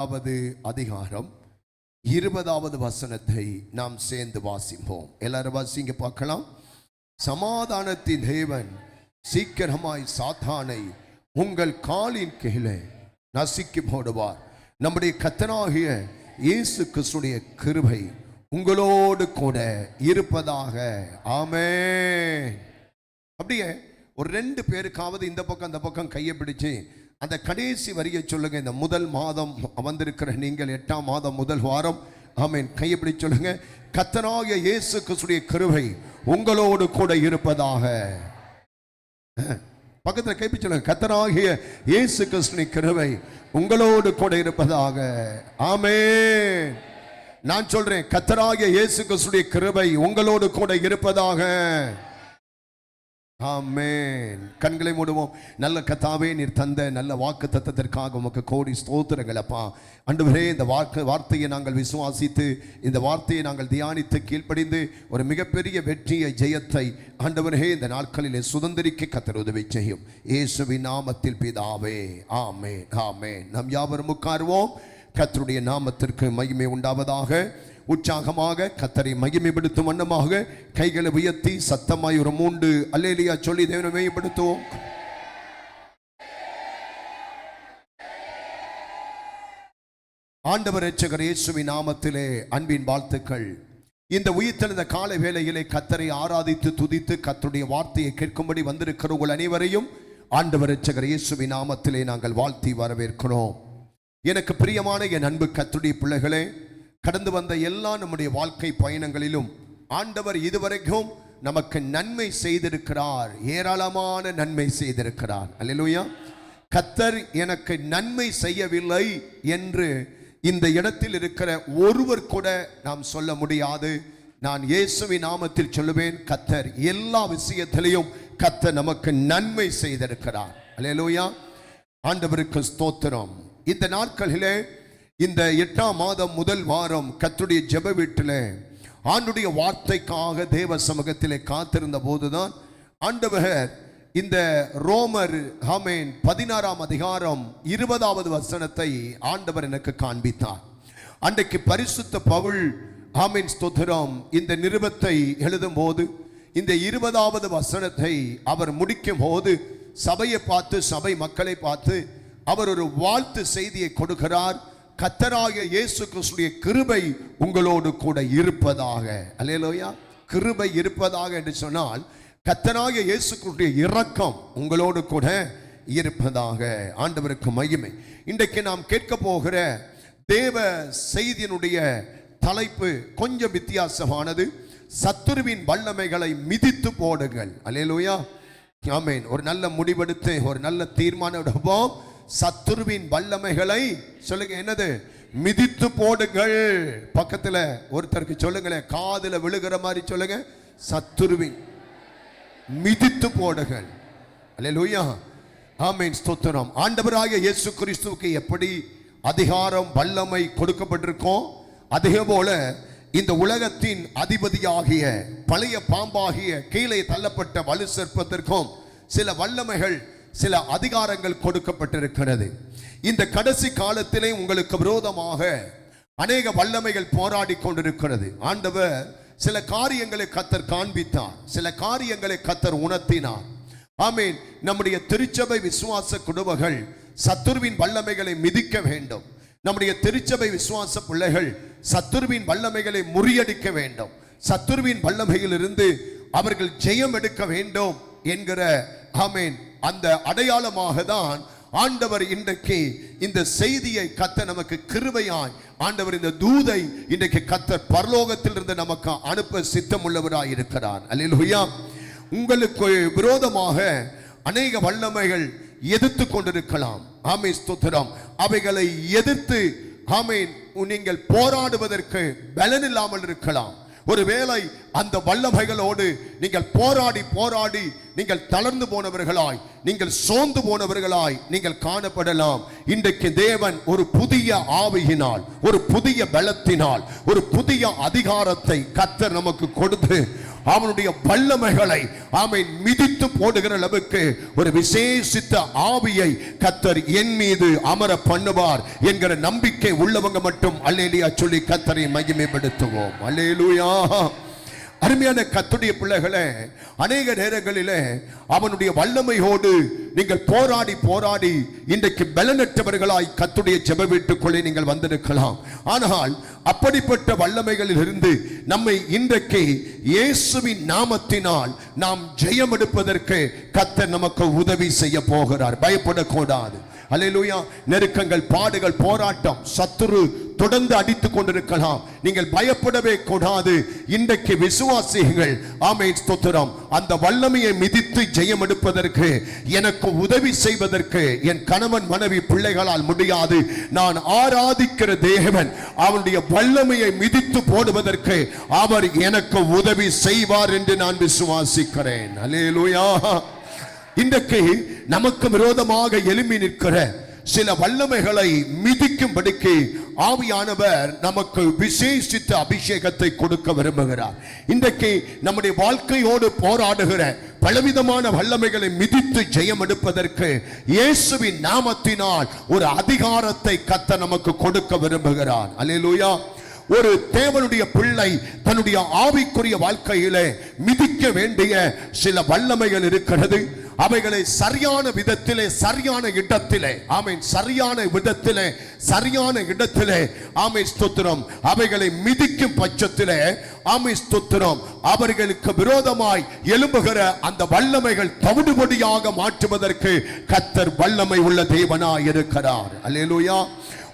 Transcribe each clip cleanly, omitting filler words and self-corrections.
அவது அதிகாரம் 20வது வசனத்தை நாம் சேர்ந்து வாசிப்போம். எல்லாரும் வாசிங்க பார்க்கலாம். சமாதானத்தின் தேவன் சீக்கிரமாய் சாத்தானை உங்கள் காலின் கீழே நசுக்கி போடுவார். நம்முடைய கர்த்தராகிய இயேசு கிறிஸ்துவின் கிருபை உங்களோடு கூட இருப்பதாக. ஆமென். அப்படியே ஒரு 2 பேருக்காவது இந்த பக்கம் அந்த பக்கம் கையை பிடிச்சு அந்த கடைசி வரியை சொல்லுங்க. இந்த முதல் மாதம் வந்திருக்கிற நீங்கள் 8ஆம் மாதம் முதல் வாரம், ஆமென், கையை பிடிச்சு சொல்லுங்க. கர்த்தராகிய இயேசு கிறிஸ்துவின் கிருபை உங்களோடு கூட இருப்பதாக. பக்கத்தில் கைப்பி சொல்லுங்க. கர்த்தராகிய இயேசு கிறிஸ்துவின் கிருபை உங்களோடு கூட இருப்பதாக. ஆமென். நான் சொல்றேன், கர்த்தராகிய இயேசு கிறிஸ்துவின் கிருபை உங்களோடு கூட இருப்பதாக. ஆமென். கண்களை மூடுவோம். நல்ல கர்த்தாவே, நீர் தந்த நல்ல வாக்கு தத்தத்திற்காக உமக்கு கோடி ஸ்தோத்திரங்கள் அப்பா. ஆண்டவரே, இந்த வார்த்தையை நாங்கள் விசுவாசித்து, இந்த வார்த்தையை நாங்கள் தியானித்து கீழ்ப்படிந்து ஒரு மிகப்பெரிய வெற்றியை, ஜெயத்தை ஆண்டவரே இந்த நாட்களிலே சுதந்திரிக்க கர்த்தர் உதவி செய்யும். இயேசுவின் நாமத்தில் பிதாவே, ஆமென், ஆமென். நாம் யாவரும் உட்காருவோம். கர்த்தருடைய நாமத்திற்கு மகிமை உண்டாவதாக. உற்சாகமாக கர்த்தரை மகிமைப்படுத்தும் வண்ணமாக கைகளை உயர்த்தி சத்தமாய் ஒரு 3 அல்லேலூயா சொல்லி தேவனை மகிமைப்படுத்துவோம். ஆண்டவர் இரட்சகர் இயேசுவின் நாமத்திலே அன்பின் வாழ்த்துக்கள். இந்த உயிர்த்தெழுந்த காலை வேளையிலே கர்த்தரை ஆராதித்து துதித்து கர்த்தருடைய வார்த்தையை கேட்கும்படி வந்திருக்கிற உங்கள் அனைவரையும் ஆண்டவர் இரட்சகர் இயேசுவின் நாமத்திலே நாங்கள் வாழ்த்தி வரவேற்கிறோம். எனக்கு பிரியமான என் அன்பு கர்த்தருடைய பிள்ளைகளே, கடந்து வந்த எல்லா நம்முடைய வாழ்க்கை பயணங்களிலும் ஆண்டவர் இதுவரைக்கும் நமக்கு நன்மை செய்திருக்கிறார். ஏராளமான நன்மை செய்திருக்கிறார். அல்லேலூயா. கர்த்தர் எனக்கு நன்மை செய்யவில்லை என்று இந்த இடத்தில் இருக்கிற ஒருவர் கூட நாம் சொல்ல முடியாது. நான் இயேசுவின் நாமத்தில் சொல்லுவேன், கர்த்தர் எல்லா விஷயத்திலையும் கர்த்தர் நமக்கு நன்மை செய்திருக்கிறார். அல்லேலூயா. ஆண்டவருக்கு ஸ்தோத்திரம். இந்த நாட்களிலே இந்த 8ஆம் மாதம் முதல் வாரம் கர்த்தருடைய ஜெப வீட்டில் ஆண்டுடைய வார்த்தைக்காக தேவ சமூகத்திலே காத்திருந்த போதுதான் ஆண்டவர் இந்த ரோமர், ஆமென், 16ஆம் அதிகாரம் 20வது வசனத்தை ஆண்டவர் எனக்கு காண்பித்தார். அன்றைக்கு பரிசுத்த பவுல், ஆமென், ஸ்தோத்திரம், இந்த நிருபத்தை எழுதும் போது இந்த 20வது வசனத்தை அவர் முடிக்கும் போது சபையை பார்த்து, சபை மக்களை பார்த்து அவர் ஒரு வாழ்த்து செய்தியை கொடுக்கிறார். கர்த்தராகிய இயேசு கிறிஸ்துவின் கிருபை உங்களோடு கூட இருப்பதாக. அல்லேலூயா. கிருபை இருப்பதாக என்று சொன்னால் கர்த்தராகிய இயேசு கிறிஸ்துவின் இரக்கம் உங்களோடு கூட இருப்பதாக. ஆண்டவருக்கு மகிமை. இன்றைக்கு நாம் கேட்க போகிற தேவ செய்தியினுடைய தலைப்பு கொஞ்சம் வித்தியாசமானது. சத்துருவின் வல்லமைகளை மிதித்து போடுங்கள். அல்லேலூயா. ஆமென். ஒரு நல்ல முடிவெடுத்து ஒரு நல்ல தீர்மானம் எடுப்போம். சத்துருவின் வல்லமைகளை சொல்லுங்க, என்னது? மிதித்து போடுங்கள். பக்கத்துல ஒருத்தருக்கு சொல்லுங்களேன், காதுல விழுகிற மாதிரி சொல்லுங்க, சத்துருவின் மிதித்து போடுங்கள். அல்லேலூயா. ஆமென், ஸ்தோத்திரம். ஆண்டவராகிய இயேசு கிறிஸ்துவுக்கு எப்படி அதிகாரம், வல்லமை கொடுக்கப்பட்டிருக்கோம், அதே போல இந்த உலகத்தின் அதிபதியாகிய பழைய பாம்பாகிய கீழே தள்ளப்பட்ட வலு சர்ப்பத்திற்கும் சில வல்லமைகள், சில அதிகாரங்கள் கொடுக்கப்பட்டிருக்கிறது. இந்த கடைசி காலத்திலே உங்களுக்கு விரோதமாக அநேக வல்லமைகள் போராடி கொண்டிருக்கிறது. ஆண்டவர் சில காரியங்களை கர்த்தர் காண்பித்தார், சில காரியங்களை கர்த்தர் உணர்த்தினார். ஆமென். நம்முடைய திருச்சபை விசுவாச குடும்பங்கள் சத்துருவின் வல்லமைகளை மிதிக்க வேண்டும். நம்முடைய திருச்சபை விசுவாச பிள்ளைகள் சத்துருவின் வல்லமைகளை முறியடிக்க வேண்டும். சத்துருவின் வல்லமையிலிருந்து அவர்கள் ஜெயம் எடுக்க வேண்டும் என்கிற, ஆமென், அந்த அடையாளமாக தான் ஆண்டவர் இன்றைக்கு இந்த செய்தியை கர்த்தர் நமக்கு கிருபையாய், ஆண்டவர் இந்த தூதை இன்றைக்கு கர்த்தர் பரலோகத்தில் இருந்து நமக்கு அனுப்ப சித்தமுள்ளவராய் இருக்கிறார். அல்லேலூயா. உங்களுக்கு விரோதமாக அநேக வல்லமைகள் எதிர்த்து கொண்டிருக்கலாம். ஆமென், ஸ்தோத்திரம். அவைகளை எதிர்த்து, ஆமென், நீங்கள் போராடுவதற்கு பலன் இல்லாமல் இருக்கலாம். ஒருவேளை அந்த வல்லமைகளோடு நீங்கள் போராடி போராடி நீங்கள் தளர்ந்து போனவர்களாய், நீங்கள் சோர்ந்து போனவர்களாய் நீங்கள் காணப்படலாம். இன்றைக்கு தேவன் ஒரு புதிய ஆவியினால், ஒரு புதிய பலத்தினால், ஒரு புதிய அதிகாரத்தை கர்த்தர் நமக்கு கொடுத்து அவனுடைய வல்லமைகளை ஆமென் மிதித்து போடுகிற அளவுக்கு ஒரு விசேஷித்த ஆவியை கர்த்தர் என் மீது அமர பண்ணுவார் என்கிற நம்பிக்கை உள்ளவங்க மட்டும் அல்லேலூயா சொல்லி கர்த்தரை மகிமைப்படுத்துவோம். அல்லேலூயா. அருமையான கர்த்தருடைய பிள்ளைகளே, அநேக நேரங்களிலே அவனுடைய வல்லமையோடு நீங்கள் போராடி போராடி இன்றைக்கு பலனற்றவர்களாய் கர்த்தருடைய ஜெப வீட்டுக்குள்ளே நீங்கள் வந்திருக்கலாம். ஆனால் அப்படிப்பட்ட வல்லமைகளில் இருந்து நம்மை இன்றைக்கு இயேசுவின் நாமத்தினால் நாம் ஜெயம் எடுப்பதற்கு கர்த்தர் நமக்கு உதவி செய்ய போகிறார். பயப்படக்கூடாது. அல்லேலூயா. நெருக்கங்கள், பாடுகள், போராட்டம், சத்துரு தொடர்ந்து அடித்துக் கொண்டிருக்கலாம். நீங்கள் பயப்படவே கூடாது. இன்றைக்கு விசுவாசிகள் ஆமென் ஸ்தோத்திரம் அந்த வல்லமையை மிதித்து ஜெயம் எடுப்பதற்கு, எனக்கு உதவி செய்வதற்கு என் கணவன் மனைவி பிள்ளைகளால் முடியாது. நான் ஆராதிக்கிற தேவன் அவனுடைய வல்லமையை மிதித்து போடுவதற்கு அவர் எனக்கு உதவி செய்வார் என்று நான் விசுவாசிக்கிறேன். அல்லேலூயா. இன்றைக்கு நமக்கு விரோதமாக எழும்பி நிற்கிற சில வல்லமைகளை மிதிக்கும்படிக்கு ஆவியானவர் நமக்கு விசேஷித்த அபிஷேகத்தை கொடுக்க விரும்புகிறார். இன்றைக்கு நம்முடைய வாழ்க்கையோடு போராடுகிற பலவிதமான வல்லமைகளை மிதித்து ஜெயம் எடுப்பதற்கு இயேசுவின் நாமத்தினால் ஒரு அதிகாரத்தை கர்த்தர் நமக்கு கொடுக்க விரும்புகிறார். அல்லேலூயா. ஒரு தேவனுடைய பிள்ளை தன்னுடைய ஆவிக்குரிய வாழ்க்கையிலே மிதிக்க வேண்டிய சில வல்லமைகள் இருக்கிறது. அவைகளை சரியான விதத்திலே, சரியான இடத்திலே, ஆமென், சரியான விதத்திலே, சரியான இடத்திலே ஆமென் ஸ்தோத்திரம் அவைகளை மிதிக்கும் பட்சத்திலே ஆமென் ஸ்தோத்திரம் அவர்களுக்கு விரோதமாய் எழும்புகிற அந்த வல்லமைகள் தவிடுபொடியாக மாற்றுவதற்கு கர்த்தர் வல்லமை உள்ள தேவனாய் இருக்கிறார். அல்லேலூயா.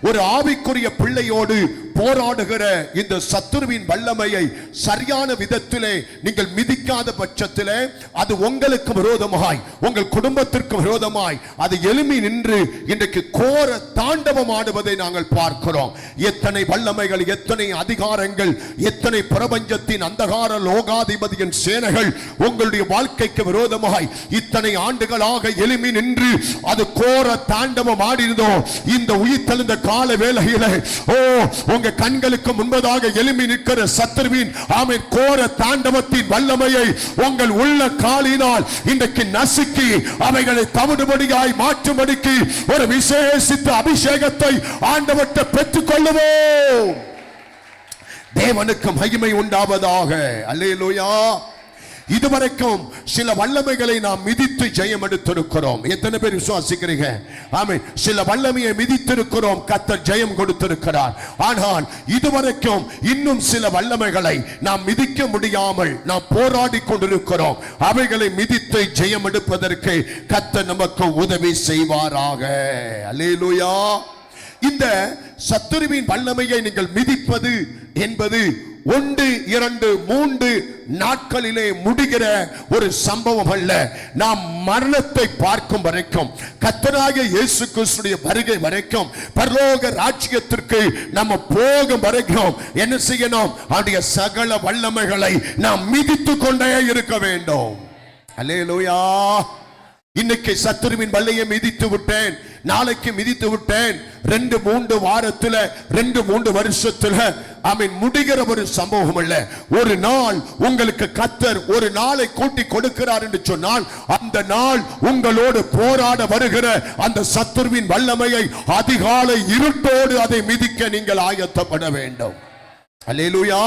ஒரு ஆவிக்குரிய பிள்ளையோடு போராடுகிற இந்த சத்துருவின் வல்லமையை சரியான விதத்திலே நீங்கள் மிதிக்காத பட்சத்திலே அது உங்களுக்கு விரோதமாய், உங்கள் குடும்பத்திற்கு விரோதமாய் அது எழும்பி நின்று இன்றைக்கு கோர தாண்டவம் ஆடுவதை நாங்கள் பார்க்கிறோம். எத்தனை வல்லமைகள், எத்தனை அதிகாரங்கள், எத்தனை பிரபஞ்சத்தின் அந்தகார லோகாதிபதியின் சேனைகள் உங்களுடைய வாழ்க்கைக்கு விரோதமாய் இத்தனை ஆண்டுகளாக எழும்பி நின்று அது கோர தாண்டவம் ஆடினதோ இந்த உயிர்த்தெழுந்த கால வேளையிலே உங்க கண்களுக்கு முன்பதாக எழும்பி நிற்கிற சத்துருவின் ஆமென் கோர தாண்டவத்தின் வல்லமையை உங்கள் உள்ள காலினால் இன்றைக்கு நசுக்கி அவைகளை தவிடுபடியாய் மாற்றும்படிக்கு ஒரு விசேஷித்த அபிஷேகத்தை ஆண்டவர்கிட்ட பெற்றுக் கொள்ளுவோம். தேவனுக்கு மகிமை உண்டாவதாக. அல்லேலூயா. இதுவரைக்கும் சில வல்லமைகளை நாம் மிதித்து ஜெயம் எடுத்திருக்கிறோம். எத்தனை பேர் விசுவாசிக்கிறீங்க? ஆமென். சில வல்லமையை மிதித்திருக்கிறோம், கர்த்தர் ஜெயம் கொடுத்திருக்கிறார். ஆனால் இதுவரைக்கும் இன்னும் சில வல்லமைகளை நாம் மிதிக்க முடியாமல் நாம் போராடி கொண்டிருக்கிறோம். அவைகளை மிதித்து ஜெயம் எடுப்பதற்கு கர்த்தர் நமக்கு உதவி செய்வாராக. அல்லேலூயா. இந்த சத்துருவின் வல்லமையை நீங்கள் மிதிப்பது என்பது 1, 2, 3 நாட்களிலே முடிகிற ஒரு சம்பவம் அல்ல. நாம் மரணத்தை பார்க்கும் வரைக்கும், கர்த்தராகிய இயேசு கிறிஸ்துவின் வருகை வரைக்கும், பரலோக ராஜ்யத்திற்கு நம்ம போகும் வரைக்கும் என்ன செய்யணும்? அவருடைய சகல வல்லமைகளை நாம் மிதித்துக் கொண்டே இருக்க வேண்டும். அல்லேலூயா. இன்னைக்கு சத்துருவின் வல்லையை மிதித்து விட்டேன், நாளைக்கு மிதித்து விட்டேன், 2-3 வாரத்தில் 2-3 வருஷத்தில் ஆமென் முடிகிற ஒரு சம்பவம் அல்ல. ஒரு நாள் உங்களுக்கு கர்த்தர் ஒரு நாளை கூட்டி கொடுக்கிறார் என்று சொன்னால் அந்த நாள் உங்களோடு போராட வருகிற அந்த சத்துருவின் வல்லமையை அதிகாலை இருட்டோடு அதை மிதிக்க நீங்கள் ஆயத்தப்பட வேண்டும். அல்லேலூயா.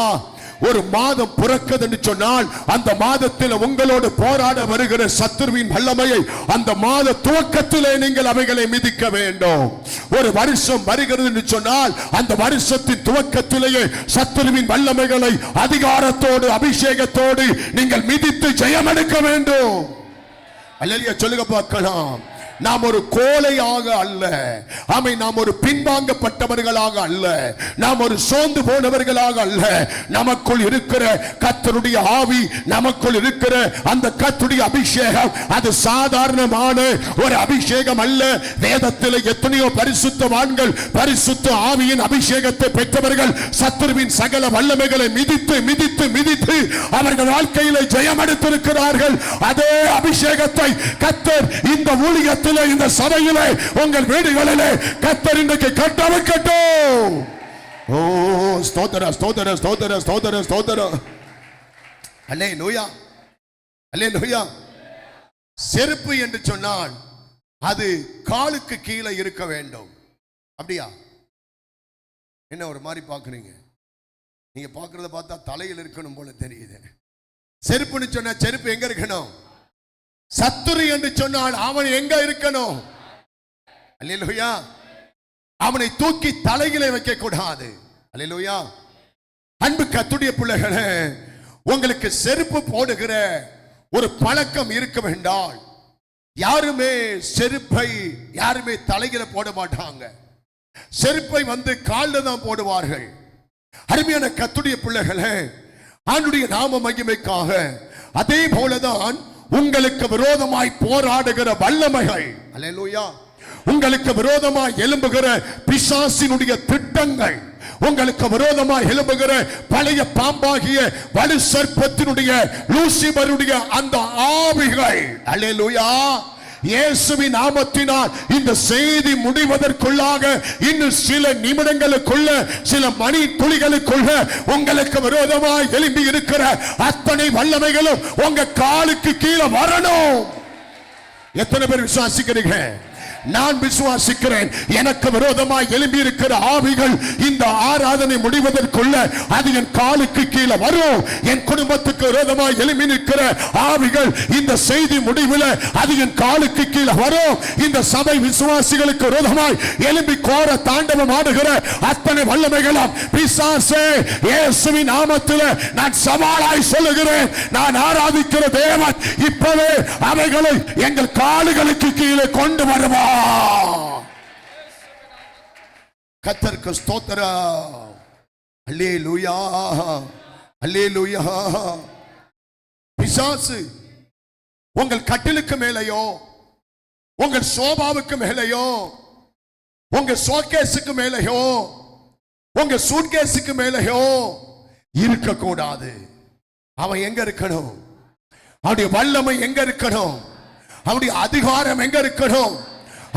ஒரு மாதம் பிறக்குது என்று சொன்னால் அந்த மாதத்தில் உங்களோடு போராட வருகிற சத்துருவின் வல்லமையை அந்த மாத துவக்கத்திலே நீங்கள் அவைகளை மிதிக்க வேண்டும். ஒரு வருஷம் வருகிறது என்று சொன்னால் அந்த வருஷத்தின் துவக்கத்திலேயே சத்துருவின் வல்லமைகளை அதிகாரத்தோடு அபிஷேகத்தோடு நீங்கள் மிதித்து ஜெயம் எடுக்க வேண்டும். அல்லேலூயா சொல்லுங்க பார்க்கலாம். நாம் ஒரு கோழையாக அல்ல, ஆமை, நாம் ஒரு பின்வாங்கப்பட்டவர்களாக அல்ல, நாம் ஒரு சோர்ந்து போனவர்களாக அல்ல. நமக்குள் இருக்கிற கர்த்தருடைய ஆவி, நமக்குள் இருக்கிற அந்த கர்த்தருடைய அபிஷேகம் அது சாதாரணமான ஒரு அபிஷேகம் அல்ல. வேதத்தில் எத்தனையோ பரிசுத்தவான்கள் பரிசுத்த ஆவியின் அபிஷேகத்தை பெற்றவர்கள் சத்துருவின் சகல வல்லமைகளை மிதித்து மிதித்து மிதித்து அவர்கள் வாழ்க்கையிலே ஜெயம் எடுத்திருக்கிறார்கள். அதே அபிஷேகத்தை கர்த்தர் இந்த ஊழியத்தில், இந்த சபையிலே, உங்கள் வீடுகளிலே கர்த்தர் இன்றைக்கு கட்ட வைக்கட்டும். ஓ ஸ்தோத்திர ஸ்தோத்திர ஸ்தோத்திர ஸ்தோத்திர ஸ்தோத்திர. அல்லேலூயா, அல்லேலூயா. செருப்பு என்று சொன்னால் அது காலுக்கு கீழே இருக்க வேண்டும். அப்படியா? என்ன ஒரு மாதிரி பார்க்குறீங்க? நீங்க பார்க்கறத பார்த்தா தலையில் இருக்கணும் போல தெரியுது. செருப்புன்னு சொன்னா செருப்பு எங்க இருக்கணும்? சத்துரு என்று சொன்னால் அவன் எங்க இருக்கணும்? அல்லேலூயா. அவனை தூக்கி தலையிலே வைக்க கூடாது. அல்லேலூயா. அன்பு கர்த்தருடைய பிள்ளைகளே, உங்களுக்கு செருப்பு போடுகிற ஒரு பழக்கம் இருக்க வேண்டாம். யாருமே செருப்பை யாருமே தலையில போட மாட்டாங்க. செருப்பை காலில் தான் போடுவார்கள். அருமையான கர்த்தருடைய பிள்ளைகளே, ஆண்டுடைய நாம மகிமைக்காக அதே போலதான் உங்களுக்கு விரோதமாய் போராடுகிற வல்லமைகள், அல்லேலூயா, உங்களுக்கு விரோதமாய் எழும்புகிற பிசாசினுடைய திட்டங்கள், உங்களுக்கு விரோதமாய் எழும்புகிற பழைய பாம்பாகிய வலு சர்ப்பத்தினுடைய லூசிபருடைய அந்த ஆவிகள், அல்லேலூயா, இயேசுவின் நாமத்தினால் இந்த செய்தி முடிவதற்குள்ளாக இன்னும் சில நிமிடங்களுக்குள்ள, சில மணி துளிகளுக்குள்ள உங்களுக்கு விரோதமாய் எழும்பி இருக்கிற அத்தனை வல்லமைகளும் உங்க காலுக்கு கீழே வரணும். எத்தனை பேர் விசுவாசிக்கிறீங்க? நான் விசுவாசிக்கிறேன். எனக்கு விரோதமாய் எழும்பி இருக்கிற ஆவிகள் இந்த ஆராதனை முடிவதற்குள்ள அது என் காலுக்கு கீழே வரும். என் குடும்பத்துக்கு விரோதமாய் எழும்பி நிற்கிற ஆவிகள் இந்த செய்தி முடிவில் அது என் காலுக்கு கீழே வரும். இந்த சபை விசுவாசிகளுக்கு விரோதமாய் எழும்பி கோர தாண்டவம் ஆடுகிற அத்தனை வல்லமைகளும் பிசாசே, இயேசுவின் நாமத்தில் நான் சவாலாய் சொல்லுகிறேன், நான் ஆராதிக்கிற தேவன் இப்பவே அவைகளை எங்கள் காலுகளுக்கு கீழே கொண்டு வருவார். கர்த்தருக்கு ஸ்தோத்திரம். அல்லேலூயா, அல்லேலூயா. பிசாசு உங்கள் கட்டிலுக்கு மேலேயோ, உங்கள் சோபாவுக்கு மேலேயோ, உங்க ஷோகேஸுக்கு மேலேயோ, உங்க சூட்கேஸுக்கு மேலேயோ இருக்க கூடாது. அவன் எங்க இருக்கணும்? அவனுடைய வல்லமை எங்க இருக்கணும்? அவனுடைய அதிகாரம் எங்க இருக்கணும்?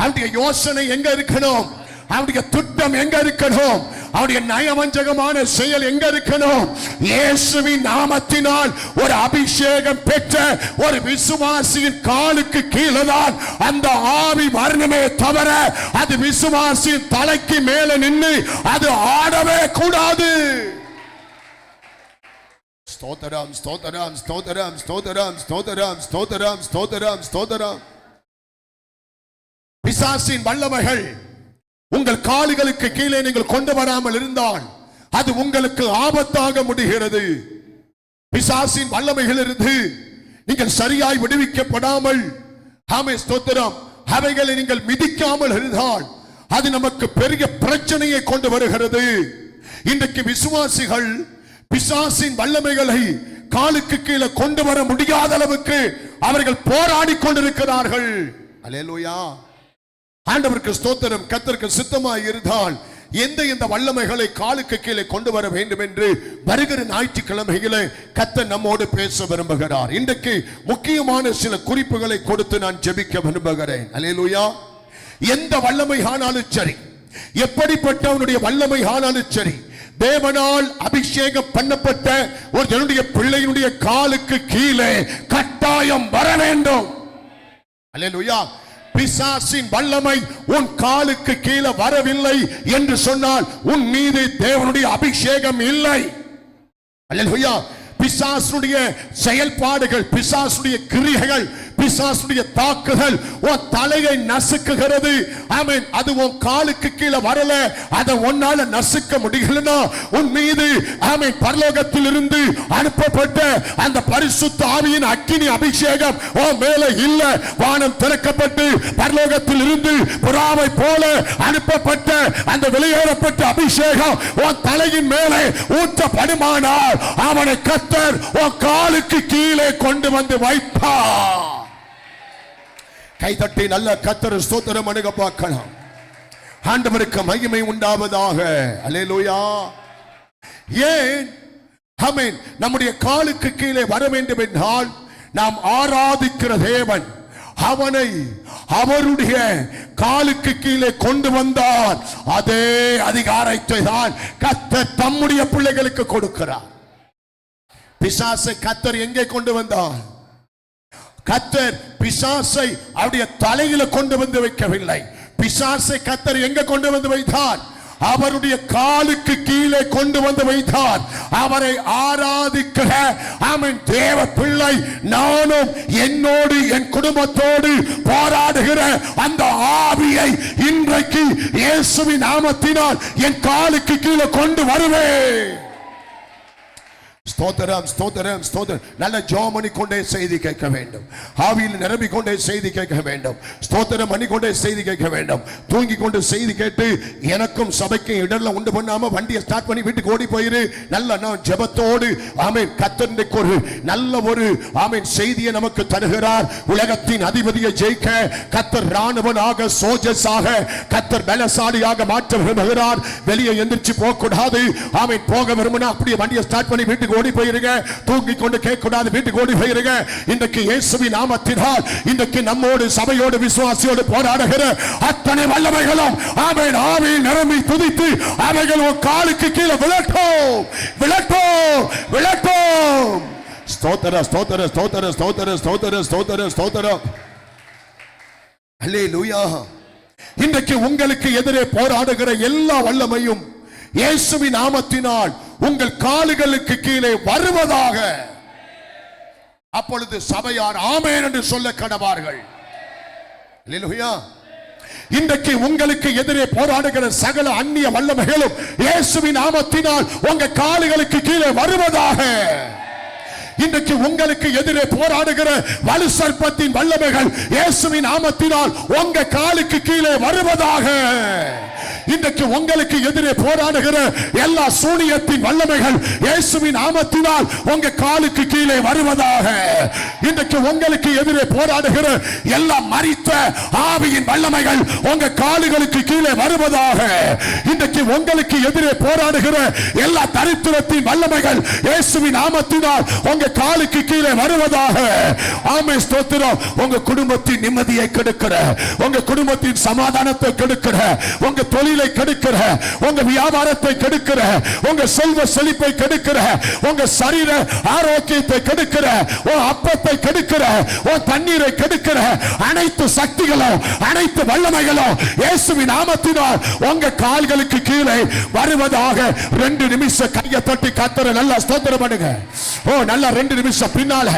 அவனுடைய யோசனை எங்க இருக்கணும்? அவனுடைய திட்டம் எங்க இருக்கணும்? அவனுடைய நயவஞ்சகமான செயல் எங்க இருக்கணும்? இயேசுவின் நாமத்தினால் ஒரு அபிஷேகம் பெற்ற ஒரு விசுவாசியின் காலுக்கு கீழே தான் அந்த ஆவி வரணுமே தவிர அது விசுவாசியின் தலைக்கு மேல நின்று அது ஆடவே கூடாது. ஸ்தோத்திரம், ஸ்தோத்திரம், ஸ்தோத்திரம், ஸ்தோத்திரம், ஸ்தோத்திரம், ஸ்தோத்திரம், ஸ்தோத்திரம், ஸ்தோத்திரம். பிசாசின் வல்லமைகள் உங்கள் கால்களுக்கு கீழே நீங்கள் கொண்டு வராமல் இருந்தால் அது உங்களுக்கு ஆபத்தாக முடிகிறது. பிசாசின் வல்லமைகள் இருந்து நீங்கள் சரியாய் விடுவிக்கப்படாமல், ஆமே ஸ்தோத்திரம், அவைகளை நீங்கள் மிதிக்காமல் இருந்தால் அது நமக்கு பெரிய பிரச்சனையை கொண்டு வருகிறது. இன்றைக்கு விசுவாசிகள் பிசாசின் வல்லமைகளை காலுக்கு கீழே கொண்டு வர முடியாத அளவுக்கு அவர்கள் போராடி கொண்டிருக்கிறார்கள். அல்லேலூயா. ஆண்டவருக்கு ஸ்தோத்திரம். கர்த்தருக்கு சித்தமாய் இருந்தால் எந்த வல்லமைகளை காலுக்கு கீழே கொண்டு வர வேண்டும் என்று வருகிற ஞாயிற்றுக்கிழமையிலே கர்த்தர் நம்மோடு பேச விரும்புகிறார். இன்றைக்கு முக்கியமான சில குறிப்புகளை கொடுத்து நான் ஜெபிக்க விரும்புகிறேன். அல்லேலூயா. எந்த வல்லமை ஆனாலும் சரி, எப்படிப்பட்டவனுடைய வல்லமை ஆனாலும் சரி, தேவனால் அபிஷேகம் பண்ணப்பட்ட ஒரு என்னுடைய பிள்ளையினுடைய காலுக்கு கீழே கட்டாயம் வர வேண்டும். அல்லேலூயா. பிசாசின் வல்லமை உன் காலுக்கு கீழே வரவில்லை என்று சொன்னால் உன் மீது தேவனுடைய அபிஷேகம் இல்லை. அல்லேலூயா. பிசாசுடைய செயல்பாடுகள், பிசாசுடைய கிரியைகள், பிசாசுடைய தாக்குதல் உன் தலையை நசுக்குகிறது. ஆமென். அது உன் காலுக்கு கீழே வரல, அதை உன்னால நசுக்க முடியலனா உன் மீது ஆமென் பரலோகத்தில் இருந்து அனுப்பப்பட்ட அந்த பரிசுத்த ஆவியின் அக்கினி அபிஷேகம் உன் மேல இல்ல. வானம் திறக்கப்பட்டு பரலோகத்தில் இருந்து புறாவை போல அனுப்பப்பட்ட அந்த வெளியேறப்பட்ட அபிஷேகம் உன் தலையின் மேலே ஊற்றப்படுமானால் அவனை கர்த்தர் உன் காலுக்கு கீழே கொண்டு வந்து வைப்பார். கைதட்டி நல்ல கர்த்தர் ஸ்தோத்திரம் அணுக பார்க்கலாம். ஆண்டவருக்கு மகிமை உண்டாவதாக. அல்லேலூயா. ஏன் ஆமென் நம்முடைய காலுக்கு கீழே வர வேண்டும் என்றால் நாம் ஆராதிக்கிற தேவன் அவனை அவருடைய காலுக்கு கீழே கொண்டு வந்தார். அதே அதிகாரத்தை தான் கர்த்தர் தம்முடைய பிள்ளைகளுக்கு கொடுக்கிறார். பிசாசை கர்த்தர் எங்கே கொண்டு வந்தார்? கர்த்தர் பிசாசை அவருடைய தலையில கொண்டு வந்து வைக்கவில்லை. பிசாசை கர்த்தர் எங்க கொண்டு வந்து வைத்தார்? அவருடைய காலுக்கு கீழே கொண்டு வந்து வைத்தார். அவரை ஆராதிக்கிற ஆமென் தேவ பிள்ளை நானும் என்னோடு என் குடும்பத்தோடு போராடுகிற அந்த ஆவியை இன்றைக்கு இயேசுவின் நாமத்தினால் என் காலுக்கு கீழே கொண்டு வருவேன். ஸ்தோத்திரம் ஸ்தோத்திரம் ஸ்தோத்திரம். நல்ல ஜோமணி கொண்டே செய்தி கேட்க வேண்டும். ஆவியில் நிரம்பி கொண்டே செய்தி கேட்க வேண்டும். ஸ்தோத்திரம் பண்ணி கொண்டே செய்தி கேட்க வேண்டும். தூங்கி கொண்டு செய்தி கேட்டு எனக்கும் சபைக்கும் இடர்ல உண்டு பண்ணாம வண்டியை ஸ்டார்ட் பண்ணி வீட்டுக்கு ஓடி போயிரு. நல்ல நான் ஜெபத்தோடு ஆமென் கர்த்தருக்கு ஒரு நல்ல ஒரு ஆமென் செய்தியை நமக்கு தருகிறார். உலகத்தின் அதிபதியை ஜெயிக்க கர்த்தர் ராணுவனாக சோல்ஜர்ஸாக கர்த்தர் பலசாலியாக மாற்ற விரும்புகிறார். வெளியே எந்திரிச்சு போக கூடாது. ஆமென் போக விரும்பினா அப்படியே வண்டியை ஸ்டார்ட் பண்ணி வீட்டுக்கு ஓடி போயிருங்க. தூங்கி கொண்டு கேட்க கூடாது. வீட்டுக்கு ஓடி போயிருங்க. இன்றைக்கு இயேசுவின் நாமத்தினால் இன்றைக்கு நம்மோடு சபையோடு விசுவாசியோடு போராடுகிற அத்தனை வல்லமைகளும் ஆமென் ஆவியில் நிரம்பி துதித்து அவைகள் ஒரு காலுக்கு கீழே விழட்டும் விழட்டும் விழட்டும். ஸ்தோத்திர ஸ்தோத்திர ஸ்தோத்திர ஸ்தோத்திர ஸ்தோத்திர ஸ்தோத்திர ஸ்தோத்திரம். அல்லேலூயா. இன்றைக்கு உங்களுக்கு எதிரே போராடுகிற எல்லா வல்லமையும் இயேசுவின் நாமத்தினால் உங்கள் கால்களுக்கு கீழே வருவதாக. அப்பொழுது சபையார் ஆமென் என்று சொல்ல கடவார்கள். அல்லேலூயா. இன்றைக்கு உங்களுக்கு எதிரே போராடுகிற சகல அந்நிய வல்லமைகளும் இயேசுவின் நாமத்தினால் உங்கள் கால்களுக்கு கீழே வருவதாக. இன்றைக்கு உங்களுக்கு எதிரே போராடுகிற வலு சர்ப்பத்தின் வல்லமைகள் இயேசுவின் நாமத்தினால் உங்க காலுக்கு கீழே வருவதாக. இன்றைக்கு உங்களுக்கு எதிரே போராடுகிற எல்லா சூனியத்தின் வல்லமைகள் இயேசுவின் நாமத்தினால் உங்க காலுக்கு கீழே வருவதாக. இன்றைக்கு உங்களுக்கு எதிரே போராடுகிற எல்லா மரித்த ஆவியின் வல்லமைகள் உங்க காலுகளுக்கு கீழே வருவதாக. இன்றைக்கு உங்களுக்கு எதிரே போராடுகிற எல்லா தரித்திரத்தின் வல்லமைகள் இயேசுவின் நாமத்தினால் உங்க காலுக்கு கீழே வருவதாக. ஆமென் ஸ்தோத்திரம். உங்க குடும்பத்தின் நிம்மதியை கெடுக்கிற, உங்க குடும்பத்தின் சமாதானத்தை கெடுக்கிற, உங்க தொழிலை கெடுக்கிற, உங்க வியாபாரத்தை கெடுக்கிற, உங்க செல்வ செழிப்பை கெடுக்கிற, உங்க சரீர ஆரோக்கியத்தை கெடுக்கிற, உங்க அப்பத்தை கெடுக்கிற, உங்க தண்ணீரை கெடுக்கிற அனைத்து சக்திகளும் அனைத்து வல்லமைகளும் இயேசுவின் நாமத்தினால் உங்க கால்களுக்கு கீழே வருவதாக. 2 நிமிஷம் கையை தட்டி கர்த்தரை நல்லா ஸ்தோத்திரம் பண்ணுங்க. ஓ நல்லா 2 நிமிஷம் பின்னால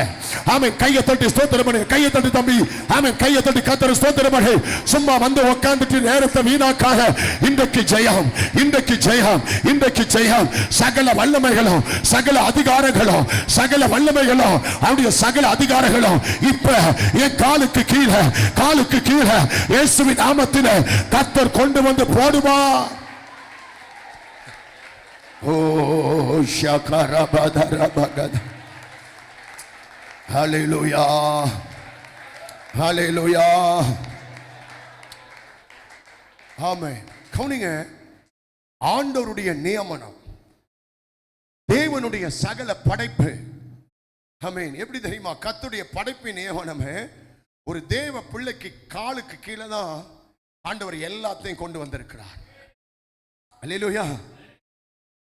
ஆமென் கையை தட்டி ஸ்தோத்திரம் பண்ணுங்க. கையை தட்டி தம்பி ஆமென் கையை தட்டி கர்த்தரை ஸ்தோத்திரம் பண்ணு. சும்மா வந்து உட்கார்ந்துட்டு நேரத்தை வீணாக்காக. இன்றைக்கு ஜெயம், இன்றைக்கு ஜெயம், இன்றைக்கு ஜெயம். சகல வல்லமைகளும் சகல அதிகாரங்களும் சகல வல்லமைகளும் அவருடைய சகல அதிகாரங்களும் இப்ப என் காலுக்கு கீழே காலுக்கு கீழே இயேசுவின் நாமத்தில் கர்த்தர் கொண்டு வந்து போடுவா. ஓ ஷகரபதரபகத. ஹல்லேலூயா ஹல்லேலூயா. ஆமென். கவனிங்க. ஆண்டவருடைய நியமனம், தேவனுடைய சகல படைப்பு. ஆமென். எப்படி தெரியுமா? கர்த்தருடைய படைப்பின் நியமனமே ஒரு தேவ பிள்ளைக்கு காலுக்கு கீழே தான் ஆண்டவர் எல்லாத்தையும் கொண்டு வந்திருக்கிறார். அல்லேலூயா.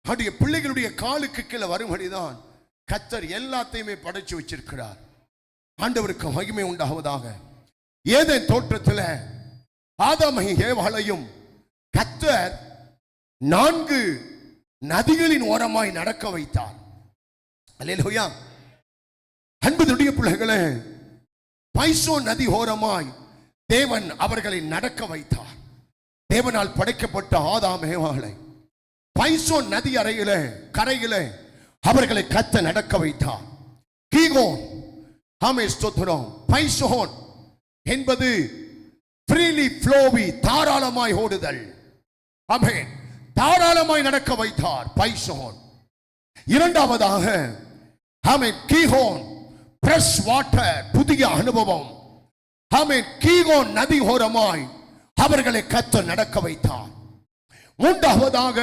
அவருடைய பிள்ளைகளுடைய காலுக்கு கீழே வரும்படிதான் கர்த்தர் எல்லாத்தையுமே படைச்சு வச்சிருக்கிறார். ஆண்டவருக்கு மகிமை உண்டாவதாக. ஏதேன் தோட்டத்தில் ஆதாமையும் ஏவாளையும் கர்த்தர் 4 நதிகளின் ஓரமாய் நடக்க வைத்தார். அல்லேலூயா. அன்புடைய பிள்ளைகளே, பைசோன் நதி ஓரமாய் தேவன் அவர்களை நடக்க வைத்தார். தேவனால் படைக்கப்பட்ட ஆதாம் ஏவாளை பைசோன் நதி கரையிலே அவர்களை கர்த்தர் நடக்க வைத்தார். கீகோன் ஆமென் ஸ்தோத்திரம். பைசோன் என்பது freely flowy தாராளமாய் ஓடுதல். ஆமென். தாராளமாய் நடக்க வைத்தார் பைசோன். இரண்டாவதாக ஆமென் கீகோன் fresh water புதிய அனுபவம். ஆமென். கீகோன் நதி ஓரமாய் அவர்களை கர்த்தர் நடக்க வைத்தார். மூன்றாவதாக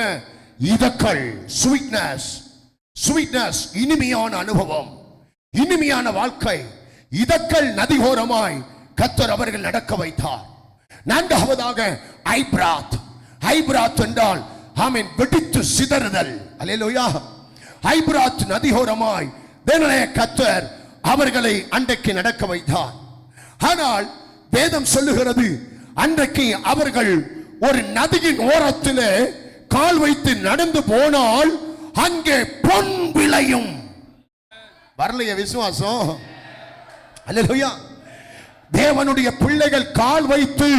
இதக்கல் ஸ்வீட்னஸ் இனிமையான அனுபவம், இனிமையான வாழ்க்கை. இதக்கல் நதி ஓரமாய் கர்த்தர் அவர்கள் நடக்க வைத்தார். நான்காவதாக ஐபிராத் என்றால் ஆமென் வெடித்து சிதறுதல். அல்லேலூயா. ஐபிராத் நதி ஓரமாய் தேவனாய கர்த்தர் அவர்களை அன்றைக்கு நடக்க வைத்தார். ஆனால் வேதம் சொல்லுகிறது, அன்றைக்கு அவர்கள் ஒரு நதியின் ஓரத்திலே கால் வைத்து நடந்து போனால் அங்கே பொன் விளையும். வரலைய விசுவாசம்? அல்லேலூயா. தேவனுடைய பிள்ளைகள் கால் வைத்து,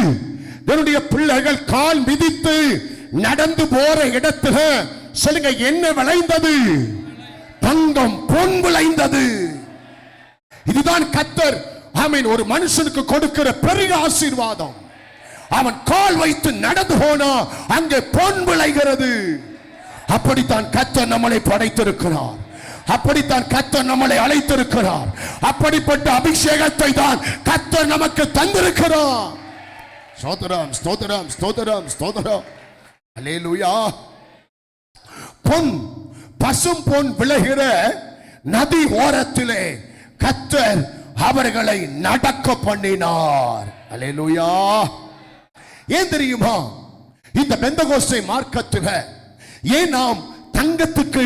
தேவனுடைய பிள்ளைகள் கால் மிதித்து நடந்து போற இடத்துல சொல்லுங்க, என்ன விளைந்தது? தங்கம், பொன் விளைந்தது. இதுதான் கர்த்தர் ஆமென் ஒரு மனுஷனுக்கு கொடுக்கிற பெரிய ஆசீர்வாதம். அவன் கால் வைத்து நடந்து போனா அங்கே பொன் விளைகிறது. அப்படித்தான் கர்த்தர் நம்மளை படைத்திருக்கிறார். அப்படித்தான் கர்த்தர் நம்மளை அழைத்திருக்கிறார். அப்படிப்பட்ட அபிஷேகத்தை தான் கர்த்தர் நமக்கு தந்திருக்கிறார். ஸ்தோத்திரம், ஸ்தோத்திரம், ஸ்தோத்திரம், ஸ்தோத்திரம். அல்லேலூயா. பொன், பசும் பொன் விளைகிற நதி ஓரத்திலே கர்த்தர் அவர்களை நடக்க பண்ணினார். அல்லேலூயா. ஏன் தெரியுமா? இந்த பெந்தகோஸ்தே மார்க்கத்தில் ஏன் நாம் தங்கத்துக்கு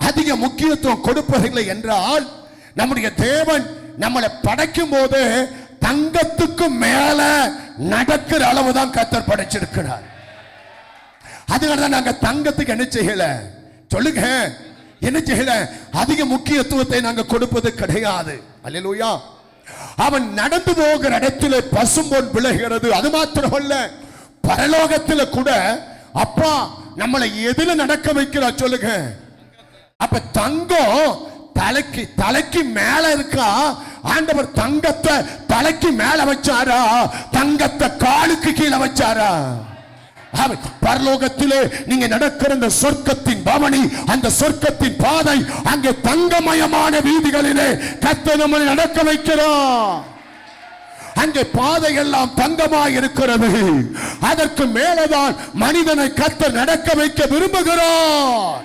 அதிக முக்கியத்துவம் கொடுப்பதில்லை என்றால், நம்முடைய தேவன் நம்மளை படைக்கும் போது தங்கத்துக்கு மேல நடக்கிற அளவுதான் கர்த்தர் படைச்சிருக்கிறார். அதனாலதான் நாங்க தங்கத்துக்கு என்ன செய்யல? சொல்லுங்க, என்ன செய்யல? அதிக முக்கியத்துவத்தை நாங்க கொடுப்பது கிடையாது. அல்லேலூயா. அவன் நடந்து போகிற இடத்துல பசும்பொன் விளைகிறது. அது மாத்திரமல்ல, பரலோகத்தில் கூட அப்பா நம்மளை எதில நடக்க வைக்கிறார் சொல்லுங்க. அப்ப தங்கம் தலைக்கு தலைக்கு மேல இருக்கா? ஆண்டவர் தங்கத்தை தலைக்கு மேல வச்சாரா? தங்கத்தை காலுக்கு கீழே வச்சாரா? பரலோகத்திலே நீங்க நடக்கிற அந்த சொர்க்கத்தின் பவனி, அந்த சொர்க்கத்தின் பாதை, அங்கே தங்கமயமான வீதிகளிலே கர்த்தர் நம்மை நடக்க வைக்கிறார். அங்கே பாதை எல்லாம் தங்கமாய் இருக்கிறது. அதற்கு மேலதான் மனிதனை கர்த்தர் நடக்க வைக்க விரும்புகிறார்.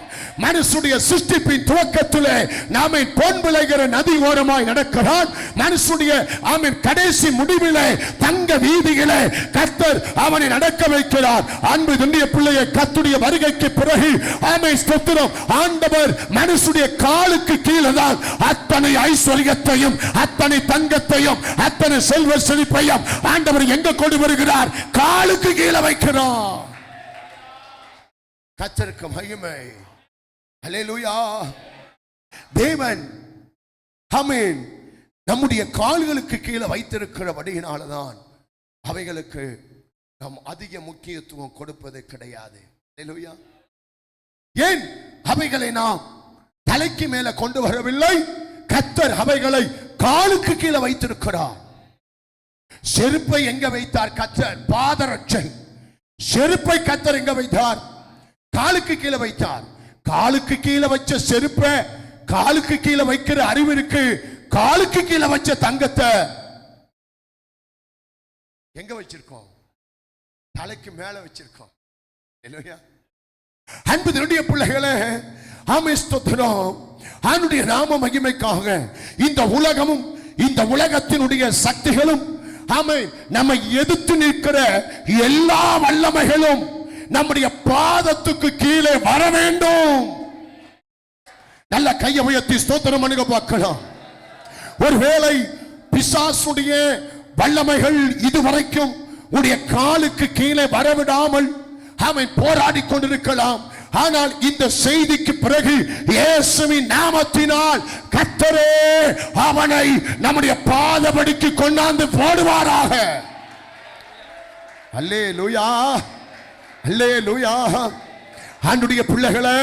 மனுஷனுடைய சிருஷ்டிப்பின் துவக்கத்திலே நாமே பொன் விளைகிற நதி ஓரமாய் நடக்கிறான். மனுஷனுடைய ஆமென் கடைசி முடிவிலே தங்க வீதியிலே கர்த்தர் அவனை நடக்க வைக்கிறார். அன்பு துண்டிய பிள்ளையை, கர்த்தருடைய வருகைக்கு பிறகு ஆமென் ஸ்தோத்திரம், ஆண்டவர் மனுஷனுடைய காலுக்கு கீழே தான் அத்தனை ஐஸ்வர்யத்தையும், அத்தனை தங்கத்தையும், அத்தனை செல்வ செழிப்பையும் ஆண்டவர் எங்க கொண்டு வருகிறார்? காலுக்கு கீழே வைக்கிறார். கர்த்தருக்கு மகிமை. அல்லேலூயா. தேவன் ஆமென் நம்முடைய கால்களுக்கு கீழே வைத்திருக்கிறபடியினால்தான் அவைகளுக்கு நாம் அதிக முக்கியத்துவம் கொடுப்பது கிடையாது. அல்லேலூயா. ஏன் அவைகளை நாம் தலைக்கு மேல கொண்டு வரவில்லை? கர்த்தர் அவைகளை காலுக்கு கீழே வைத்திருக்கிறார். செருப்பை எங்க வைத்தார் கர்த்தர்? பாதரட்சை. செருப்பை கர்த்தர் எங்க வைத்தார்? காலுக்கு கீழே வைத்தார். காலுக்கு கீழே வச்ச செருப்பை காலுக்கு கீழே வைக்கிற அறிவு இருக்கு. காலுக்கு கீழே வச்ச தங்கத்தை எங்க வச்சிருக்கோம்? தலைக்கு மேல வச்சிருக்கோம். இல்லையா? அன்பு தேவனுடைய பிள்ளைகளே, ஆமென் ஸ்தோத்திரம். அவருடைய நாம மகிமைக்காக இந்த உலகமும் இந்த உலகத்தினுடைய சக்திகளும் ஆமென் நம்மை எதிர்த்து நிற்கிற எல்லா வல்லமைகளும் நம்முடைய பாதத்துக்கு கீழே வர வேண்டும். நல்ல கையை உயர்த்தி ஸ்தோத்திரம் பண்ணுங்க பார்க்கலாம். ஒருவேளை பிசாசுடைய வல்லமைகள் இதுவரைக்கும் உடைய காலுக்கு கீழே வரவிடாமல் அவன் போராடி கொண்டிருக்கலாம். ஆனால் இந்த செய்திக்கு பிறகு இயேசுவின் நாமத்தினால் கர்த்தரே அவனை நம்முடைய பாதபடிக்கு கொண்டாந்து போடுவாராக. அல்லேலூயா, அல்லேலூயா. ஆண்டவருடைய பிள்ளைகளே,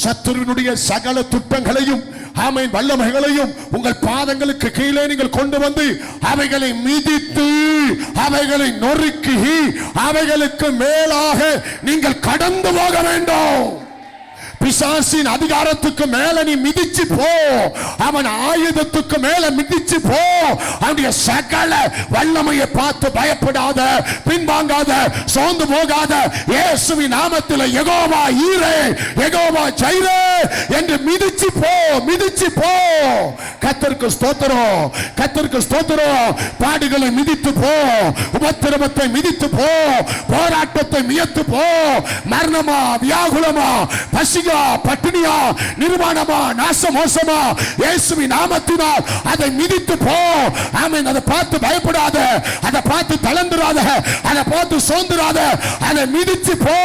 சத்துருவினுடைய சகல துட்டங்களையும் ஆமென் வல்லமைகளையும் உங்கள் பாதங்களுக்கு கீழே நீங்கள் கொண்டு வந்து அவைகளை மிதித்து அவைகளை நொறுக்கி அவைகளுக்கு மேலாக நீங்கள் கடந்து போக வேண்டும். பிசாசின் அதிகாரத்துக்கு மேல நீ மிதிச்சு போ. அவன் ஆயுதத்துக்கு மேல மிதிச்சு போ. அவனுடைய சகல வல்லமையை பார்த்து பயப்படாத, பின்வாங்காத, சோர்ந்து போகாத. இயேசுவின் நாமத்தில் யெகோவா ஈரே, யெகோவா ஜைரே என்று மிதிச்சு போ, மிதிச்சு போ. கர்த்தருக்கு ஸ்தோத்திரம், கர்த்தருக்கு ஸ்தோத்திரம். பாடுகளை மிதித்து போ, உபத்திரவத்தை மிதித்து போ, போராட்டத்தை மிதித்து போ. மரணமா, வியாகுலமா, பசியா, பட்டினியா, நிர்வாணமா, நாசமோசமா, இயேசுவின் நாமத்தினால் அதை மிதித்து போ. ஆமென். அதை பார்த்து பயப்படாத, அதை பார்த்து தளர்ந்துராத, அதை பார்த்து சோர்ந்துராத, அதை மிதித்து போ.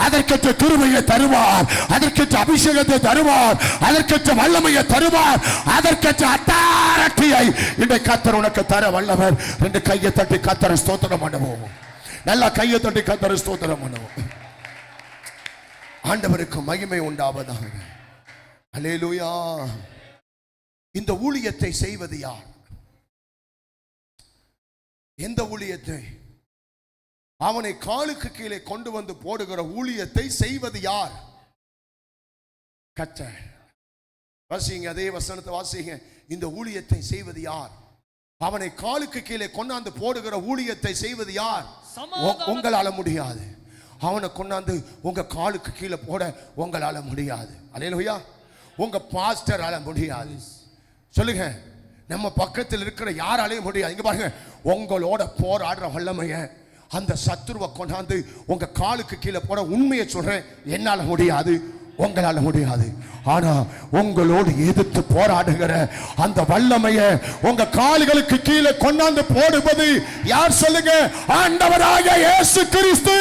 அதற்கேற்ற கிருபையை தருவார், அதற்கேற்ற அபிஷேகத்தை தருவார், அதற்கேற்ற வல்லமையை தருவார், அதற்கேற்ற அத்தாரிட்டியை இன்றைக்கு கர்த்தர் உனக்கு தர வல்லவர். ரெண்டு கையை தட்டி கர்த்தரை ஸ்தோத்திரம் பண்ணுவோம். நல்லா கையை தட்டி கர்த்தரை ஸ்தோத்திரம் பண்ணுவோம். ஆண்டவருக்கு மகிமை உண்டாவதாக. அல்லேலூயா. இந்த ஊழியத்தை செய்வது யார்? எந்த ஊழியத்தை? அவனை காலுக்கு கீழே கொண்டு வந்து போடுகிற ஊழியத்தை செய்வது யார்? கர்த்தர். வாசிங்க, அதே வசனத்தை வாசிங்க. இந்த ஊழியத்தை செய்வது யார்? அவனை காலுக்கு கீழே கொண்டாந்து போடுகிற ஊழியத்தை செய்வது யார்? உங்களால முடியாது. அவனை கொண்டாந்து உங்க காலுக்கு கீழே போட உங்களால முடியாது. அல்லேலூயா. உங்க பாஸ்டரால முடியாது. சொல்லுங்க, நம்ம பக்கத்தில் இருக்கிற யாராலையும் முடியாது. இங்க பாருங்க, உங்களோட போராடுற வல்லமைய அந்த சத்துருவை கொண்டாந்து உங்க காலுக்கு கீழே போட, உண்மையை சொல்றேன், என்னால முடியாது, உங்களால முடியாது. ஆனா உங்களோடு எதிர்த்து போராடுகிற அந்த வல்லமைய உங்க கால்களுக்கு கீழே கொண்டாந்து போடுவது யார்? சொல்லுங்க, ஆண்டவராகிய இயேசு கிறிஸ்து.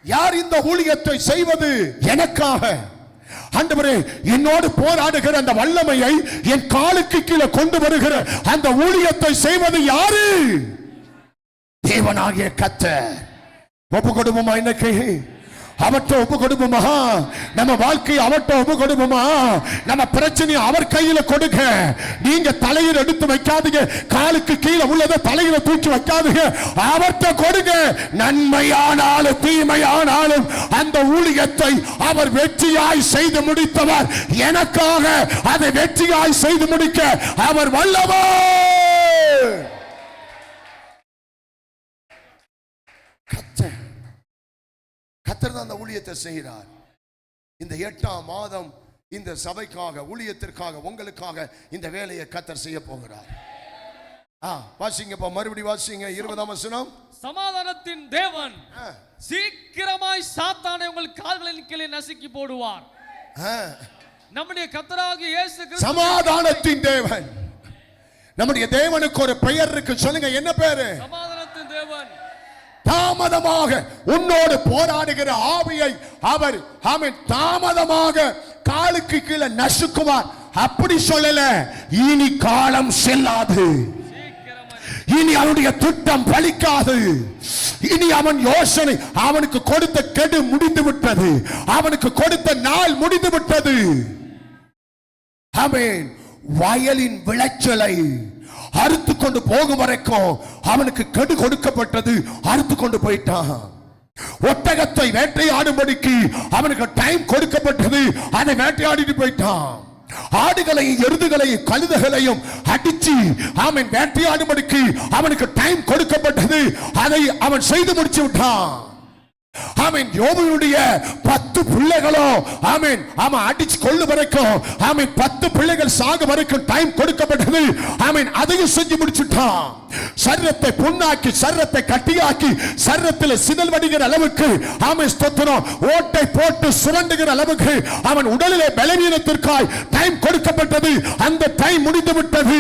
யார் இந்த ஊழியத்தை செய்வது? எனக்காக. ஆண்டவரே, என்னோடு போராடுகிற அந்த வல்லமையை என் காலுக்கு கீழே கொண்டு வருகிற அந்த ஊழியத்தை செய்வது யாரு? தேவனாகிய கர்த்தர். ஒப்பு கொடுப்போமா? இன்னைக்கு அவர்கிட்ட ஒப்பு கொடுப்போமா? நம்ம வாழ்க்கையை அவர்கிட்ட ஒப்பு கொடுப்போமா? நம்ம பிரச்சனையை அவர் கையில கொடுக்க. நீங்க தலையில் எடுத்து வைக்காதீங்க, காலுக்கு கீழே உள்ளதை தலையில தூக்கி வைக்காதீங்க, அவர்கிட்ட கொடுங்க. நன்மையானாலும் தீமையானாலும் அந்த ஊழியத்தை அவர் வெற்றியாய் செய்து முடித்தவர். எனக்காக அதை வெற்றியாய் செய்து முடிக்க அவர் வல்லவர். கர்த்தர் தான் அந்த ஊழியத்தை செய்கிறார். இந்த 8ஆம் மாதம் இந்த சபைக்காக, ஊழியத்திற்காக, உங்களுக்காக இந்த வேலையை கர்த்தர் செய்ய போகிறார். வாசிங்க, மறுபடியும் வாசிங்க. 20ஆம் வசனம். சமாதானத்தின் தேவன் சீக்கிரமாய் சாத்தானை உங்கள் கால்களின் கீழே நசுக்கி போடுவார். நம்முடைய கர்த்தராகிய இயேசு கிறிஸ்து சமாதானத்தின் தேவன். நம்முடைய தேவனுக்கு ஒரு பெயர் இருக்கு. சொல்லுங்க, என்ன பேரு? சமாதானத்தின் தேவன். தாமதமாக உன்னோடு போராடுகிற ஆவியை அவர் தாமதமாக காலுக்கு கீழே நசுக்குவார். அப்படி சொல்லல, இனி காலம் செல்லாது, இனி அவனுடைய திட்டம் பலிக்காது, இனி அவன் யோசனை, அவனுக்கு கொடுத்த கெடு முடிந்து விட்டது, அவனுக்கு கொடுத்த நாள் முடிந்து விட்டது. ஆமென். வயலின் விளைச்சலை அறுத்து கொண்டு போகும் வரைக்கும் அவனுக்கு கெடு கொடுக்கப்பட்டது, அறுத்து கொண்டு போயிட்டான். ஒட்டகத்தை வேட்டையாடும்படிக்கு அவனுக்கு டைம் கொடுக்கப்பட்டது, அதை வேட்டையாடிட்டு போயிட்டான். ஆடுகளையும் எருதுகளையும் கழுதைகளையும் அடிச்சு அவன் வேட்டையாடும்படிக்கு அவனுக்கு டைம் கொடுக்கப்பட்டது, அதை அவன் செய்து முடிச்சு விட்டான். ஆமென். யோபுடைய 10 பிள்ளைகளும் அவன் அடிச்சு கொள்ளு வரைக்கும் 10 பிள்ளைகள் சாக வரைக்கும் டைம் கொடுக்கப்பட்டது. அதையும் செஞ்சு முடிச்சுட்டான். சரீரத்தை புண்ணாக்கி, சரீரத்தை கட்டியாக்கி, சரீரத்தில் சிதல் வடிகிற அளவுக்கு ஸ்தோத்திரம், ஓட்டை போட்டு சுரண்டுகிற அளவுக்கு அவன் உடலிலே பலவீனத்திற்காய் டைம் கொடுக்கப்பட்டது. அந்த டைம் முடிந்து விட்டது.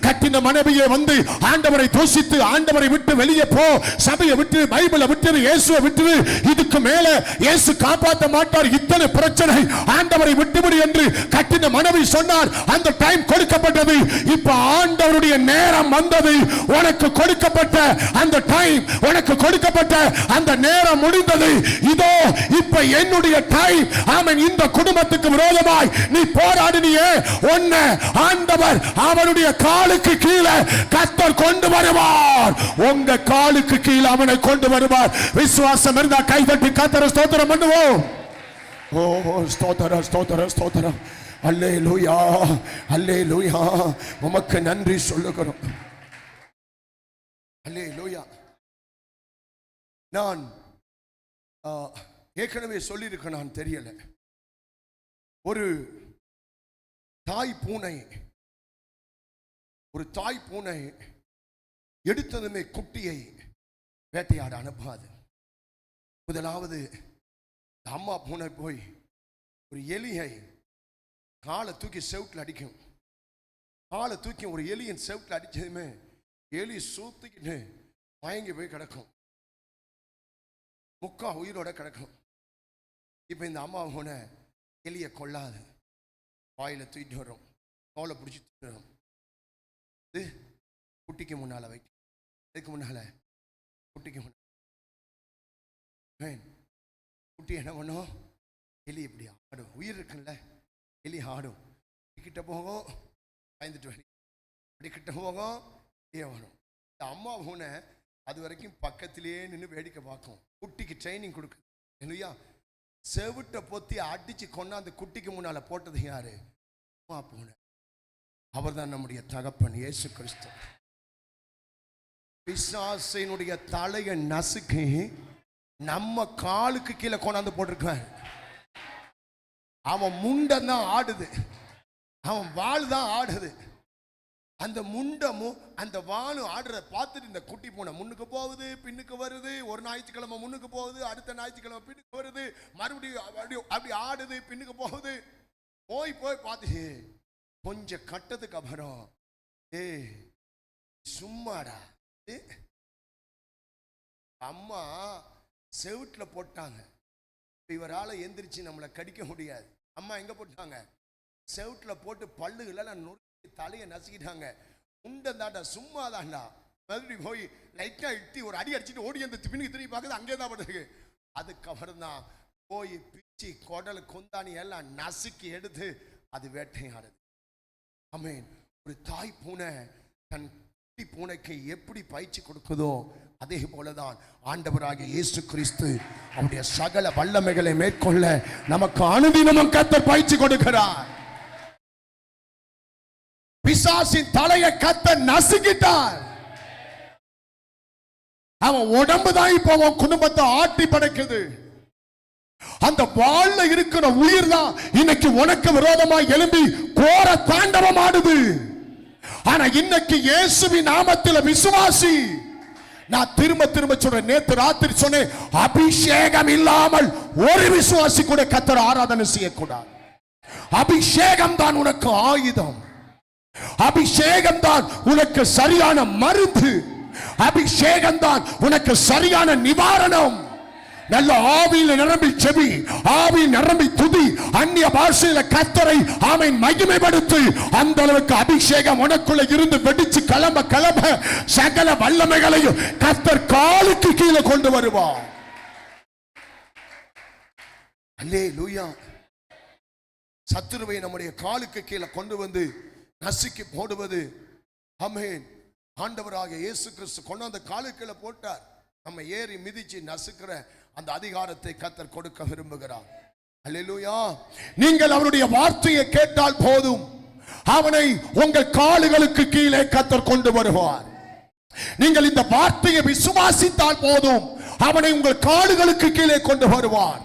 கட்டின மனைவியை வந்து ஆண்டவரை தூஷித்து, ஆண்டவரை விட்டு வெளியே போ, சபையை விட்டு, பைபிளை விட்டு, இயேசுவை விட்டு, இதுக்கு மேல இயேசு காப்பாற்ற மாட்டார், இத்தனை பிரச்சனை, ஆண்டவரை விட்டுவிடு என்று கட்டின மனைவி சொன்னார். அந்த டைம் கொடுக்கப்பட்டது. இப்ப ஆண்டவருடைய நேரம் வந்தது. உனக்கு கொடுக்கப்பட்ட அந்த டைம், உனக்கு கொடுக்கப்பட்ட அந்த நேரம் முடிந்தது. இதோ இப்ப என்னுடைய டைம். ஆமென். இந்த குடும்பத்துக்கு விரோதமாய் நீ போராடினியே, உன்னை ஆண்டவர் அவருடைய காலுக்கு கீழே கர்த்தர் கொண்டு வருவார். உங்க காலுக்கு கீழே அவனை கொண்டு வருவார். விசுவாசம் இருந்தா கைதட்டி கர்த்தரை ஸ்தோத்திரம் பண்ணுவோம். ஓ ஸ்தோத்திரம், ஸ்தோத்திரம், ஸ்தோத்திரம். அல்லேலூயா, அல்லேலூயா. உமக்கு நன்றி சொல்லுகிறோம். அல்லேலூயா. நான் ஏற்கனவே சொல்லியிருக்க நான் தெரியல. ஒரு தாய் பூனை எடுத்ததுமே குட்டியை வேட்டையாட அனுப்பாது. முதலாவது அம்மா பூனை போய் ஒரு எலியை காலை தூக்கி செவுட்டில் அடிக்கும். காலை தூக்கி ஒரு எலியின் செவுட்டில் அடிச்சதுமே எலி சூத்திக்கிட்டு மயங்கி போய் கிடக்கும், முக்கா உயிரோட கிடக்கும். இப்ப இந்த அம்மா பூனை எலியை கொள்ளாது, வாயில தூக்கிட்டு வரும், தோலை பிடிச்சி தூக்கிட்டு வரும். இது குட்டிக்கு முன்னால வைக்கும். இதுக்கு முன்னால குட்டிக்கு முன்னால குட்டி என்ன பண்ணும்? எலி இப்படி ஆடும். உயிர் இருக்குல்ல, எலி ஆடும். கிட்ட போகும், பயந்துட்டு வரும். அப்படி கிட்ட போகும், வரும். இந்த அம்மா பூனை அது வரைக்கும் பக்கத்திலேயே நின்று வேடிக்கை பார்க்கும். குட்டிக்கு ட்ரைனிங் கொடுக்கு இல்லையா? செவிட்ட பொத்தி அடிச்சு கொண்டாந்து குட்டிக்கு முன்னால போட்டது யாரு? அம்மா பூனை. அவர் தான் நம்முடைய தகப்பன் இயேசு கிறிஸ்து. பிசாசினுடைய தலையை நசுக்கி நம்ம காலுக்கு கீழே கொண்டாந்து போட்டிருக்காரு. அவன் முண்டம் தான் ஆடுது, அவன் வாள் தான் ஆடுது. அந்த முண்டமும் அந்த வாளும் ஆடுறத பார்த்துட்டு இந்த குட்டி பூனை முன்னுக்கு போகுது, பின்னுக்கு வருது. ஒரு ஞாயிற்றுக்கிழமை முன்னுக்கு போகுது, அடுத்த ஞாயிற்றுக்கிழமை பின்னுக்கு வருது, மறுபடியும் அப்படி ஆடுது, பின்னுக்கு போகுது. போய் பார்த்துட்டு கொஞ்சம் கட்டத்துக்கு அப்புறம் சும்மாடா, அம்மா செவுட்டில் போட்டாங்க, இவரால் எந்திரிச்சு நம்மளை கடிக்க முடியாது. அம்மா எங்க போட்டாங்க? செவுட்டில் போட்டு பல்லுகளை நொறுக்கி தலையை நசுக்கிட்டாங்க. உண்டம் தாண்டா, சும்மா தாண்டா. மறுபடியும் போய் லைட்டா இட்டி ஒரு அடி அடிச்சுட்டு ஓடி அந்த பின்னுக்கு திரும்பி பார்க்குது, அங்கே தான் படுது. அதுக்கப்புறம் தான் போய் பிச்சு குடல் குந்தாணி எல்லாம் நசுக்கி எடுத்து அது வேட்டையாடுது. ஆமென். ஒரு தாய் பூனை தன் குட்டி பூனைக்கு எப்படி பயிற்சி கொடுக்குதோ அதே போலதான் ஆண்டவராகிய இயேசு கிறிஸ்து அவருடைய சகல வல்லமைகளை மேற்கொள்ள நமக்கு அனுதினமும் கர்த்தர் பயிற்சி கொடுக்கிறார். பிசாசின் தலையை கர்த்தர் நசுக்கிட்டார். அவன் உடம்பு தான் இப்போ அவன் குடும்பத்தை ஆட்டி படைக்குது. அந்த வாள்ல இருக்கிற உயிர் தான் இன்னைக்கு உனக்கு விரோதமாக எழும்பி கோர தாண்டவம் ஆடுது. ஆனா இன்னைக்கு இயேசுவின் நாமத்தில் விசுவாசி. நான் திரும்ப சொல்றேன், நேத்து ராத்திரி சொன்னேன், அபிஷேகம் இல்லாமல் ஒரு விசுவாசி கூட கர்த்தர் ஆராதனை செய்யக்கூடாது. அபிஷேகம் தான் உனக்கு ஆயுதம், அபிஷேகம் தான் உனக்கு சரியான மருந்து, அபிஷேகம் தான் உனக்கு சரியான நிவாரணம். நல்ல ஆவியில நிரம்பி செவி, ஆவியில் நிரம்பி துதி, அந்நிய பாஷையில கர்த்தரை ஆமென் மகிமைப்படுத்து. அந்த அளவுக்கு அபிஷேகம் உனக்குள்ள இருந்து வெடிச்சு கிளம்ப சகல வல்லமைகளையும் கர்த்தர் காலுக்கு கீழே கொண்டு வருவார். அல்லேலூயா. சத்துருவை நம்முடைய காலுக்கு கீழே கொண்டு வந்து நசுக்கி போடுவது, ஆமென், ஆண்டவராகிய இயேசு கிறிஸ்து கொண்டு அந்த காலுக்கு கீழே போட்டார். நம்ம ஏறி மிதிச்சு நசுக்கிற அந்த அதிகாரத்தை கர்த்தர் கொடுக்க விரும்புகிறார். அல்லேலூயா. நீங்கள் அவருடைய வார்த்தையை கேட்டால் போதும், அவனை உங்கள் கால்களுக்கு கீழே கர்த்தர் கொண்டு வருவார். நீங்கள் இந்த வார்த்தையை விசுவாசித்தால் போதும், அவனை உங்கள் கால்களுக்கு கீழே கொண்டு வருவார்.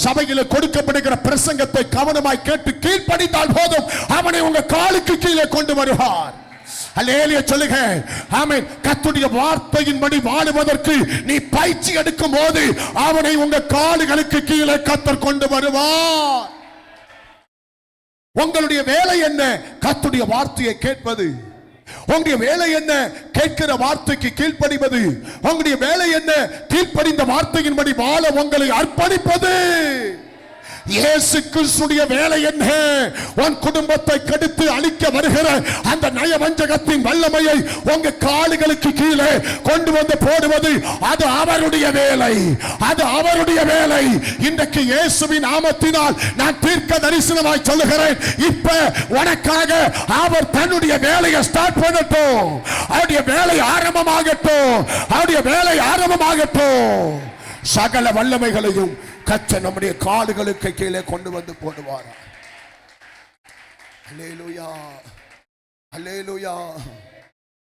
சபையில் கொடுக்கப்படுகிற பிரசங்கத்தை கவனமாய் கேட்டு கீழ்ப்படித்தால் போதும், அவனை உங்க காலுக்கு கீழே கொண்டு வருவார். அல்லேலூயா சொல்லுங்க. ஆமென். கர்த்தருடைய வார்த்தையின்படி வாழுவதற்கு நீ பயிற்சி எடுக்கும் போது அவனை உங்க கால்களுக்கு கீழே கர்த்தர் கொண்டு வருவார். உங்களுடைய வேலை என்ன? கர்த்தருடைய வார்த்தையை கேட்பது. உங்களுடைய வேலை என்ன? கேட்கிற வார்த்தைக்கு கீழ்ப்படிவது. உங்களுடைய வேலை என்ன? கீழ்ப்படிந்த வார்த்தையின்படி வாழ உங்களை அர்ப்பணிப்பது. இயேசு கிறிஸ்துவின் வேலை என்ன? உன் குடும்பத்தை கெடுத்து அழிக்க வருகிற அந்த நயவஞ்சகத்தின் வல்லமையை உங்க கால்களுக்கு கீழே கொண்டு வந்து போடுவது. அது அவருடைய வேலை, அது அவருடைய வேலை. இன்றைக்கு இயேசுவின் நாமத்தினால் நான் தீர்க்க தரிசனமாய் சொல்லுகிறேன், இப்ப உனக்காக அவர் தன்னுடைய வேலையை ஸ்டார்ட் பண்ணட்டும். அவருடைய வேலை ஆரம்பமாகட்டும், அவருடைய வேலை ஆரம்பமாகட்டும். சகல வல்லமைகளையும் கர்த்தர் நம்முடைய கால்களுக்கு கீழே கொண்டு வந்து போடுவார். அல்லேலூயா, அல்லேலூயா.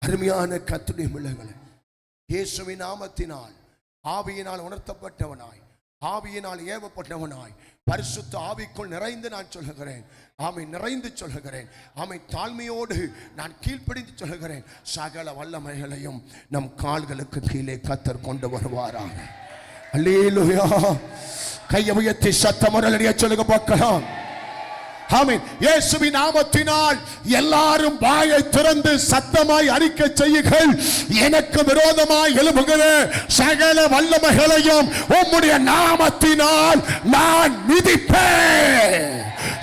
அருமையான கர்த்தருடைய பிள்ளைகளே, இயேசுவின் நாமத்தினால் ஆவியினால் உணர்த்தப்பட்டவனாய் ஆவியினால் ஏவப்பட்டவனாய் பரிசுத்த ஆவிக்குள் நிறைந்து நான் சொல்லுகிறேன். ஆமை நிறைந்து சொல்லுகிறேன். ஆமை தாழ்மையோடு நான் கீழ்ப்படிந்து சொல்லுகிறேன். சகல வல்லமைகளையும் நம் கால்களுக்கு கீழே கர்த்தர் கொண்டு வருவாராக. அல்லேலூயா. கையை உயர்த்தி சத்தமுறையா சொல்லுங்க பார்க்கலாம். ஆமென். இயேசுவின் நாமத்தினால் எல்லாரும் வாயை திறந்து சத்தமாய் அறிக்கை செய்யுங்கள். எனக்கு விரோதமாய் எழும்புகிற சகல வல்லமைகளையும் உம்முடைய நாமத்தினால் நான் மிதிப்பேன்.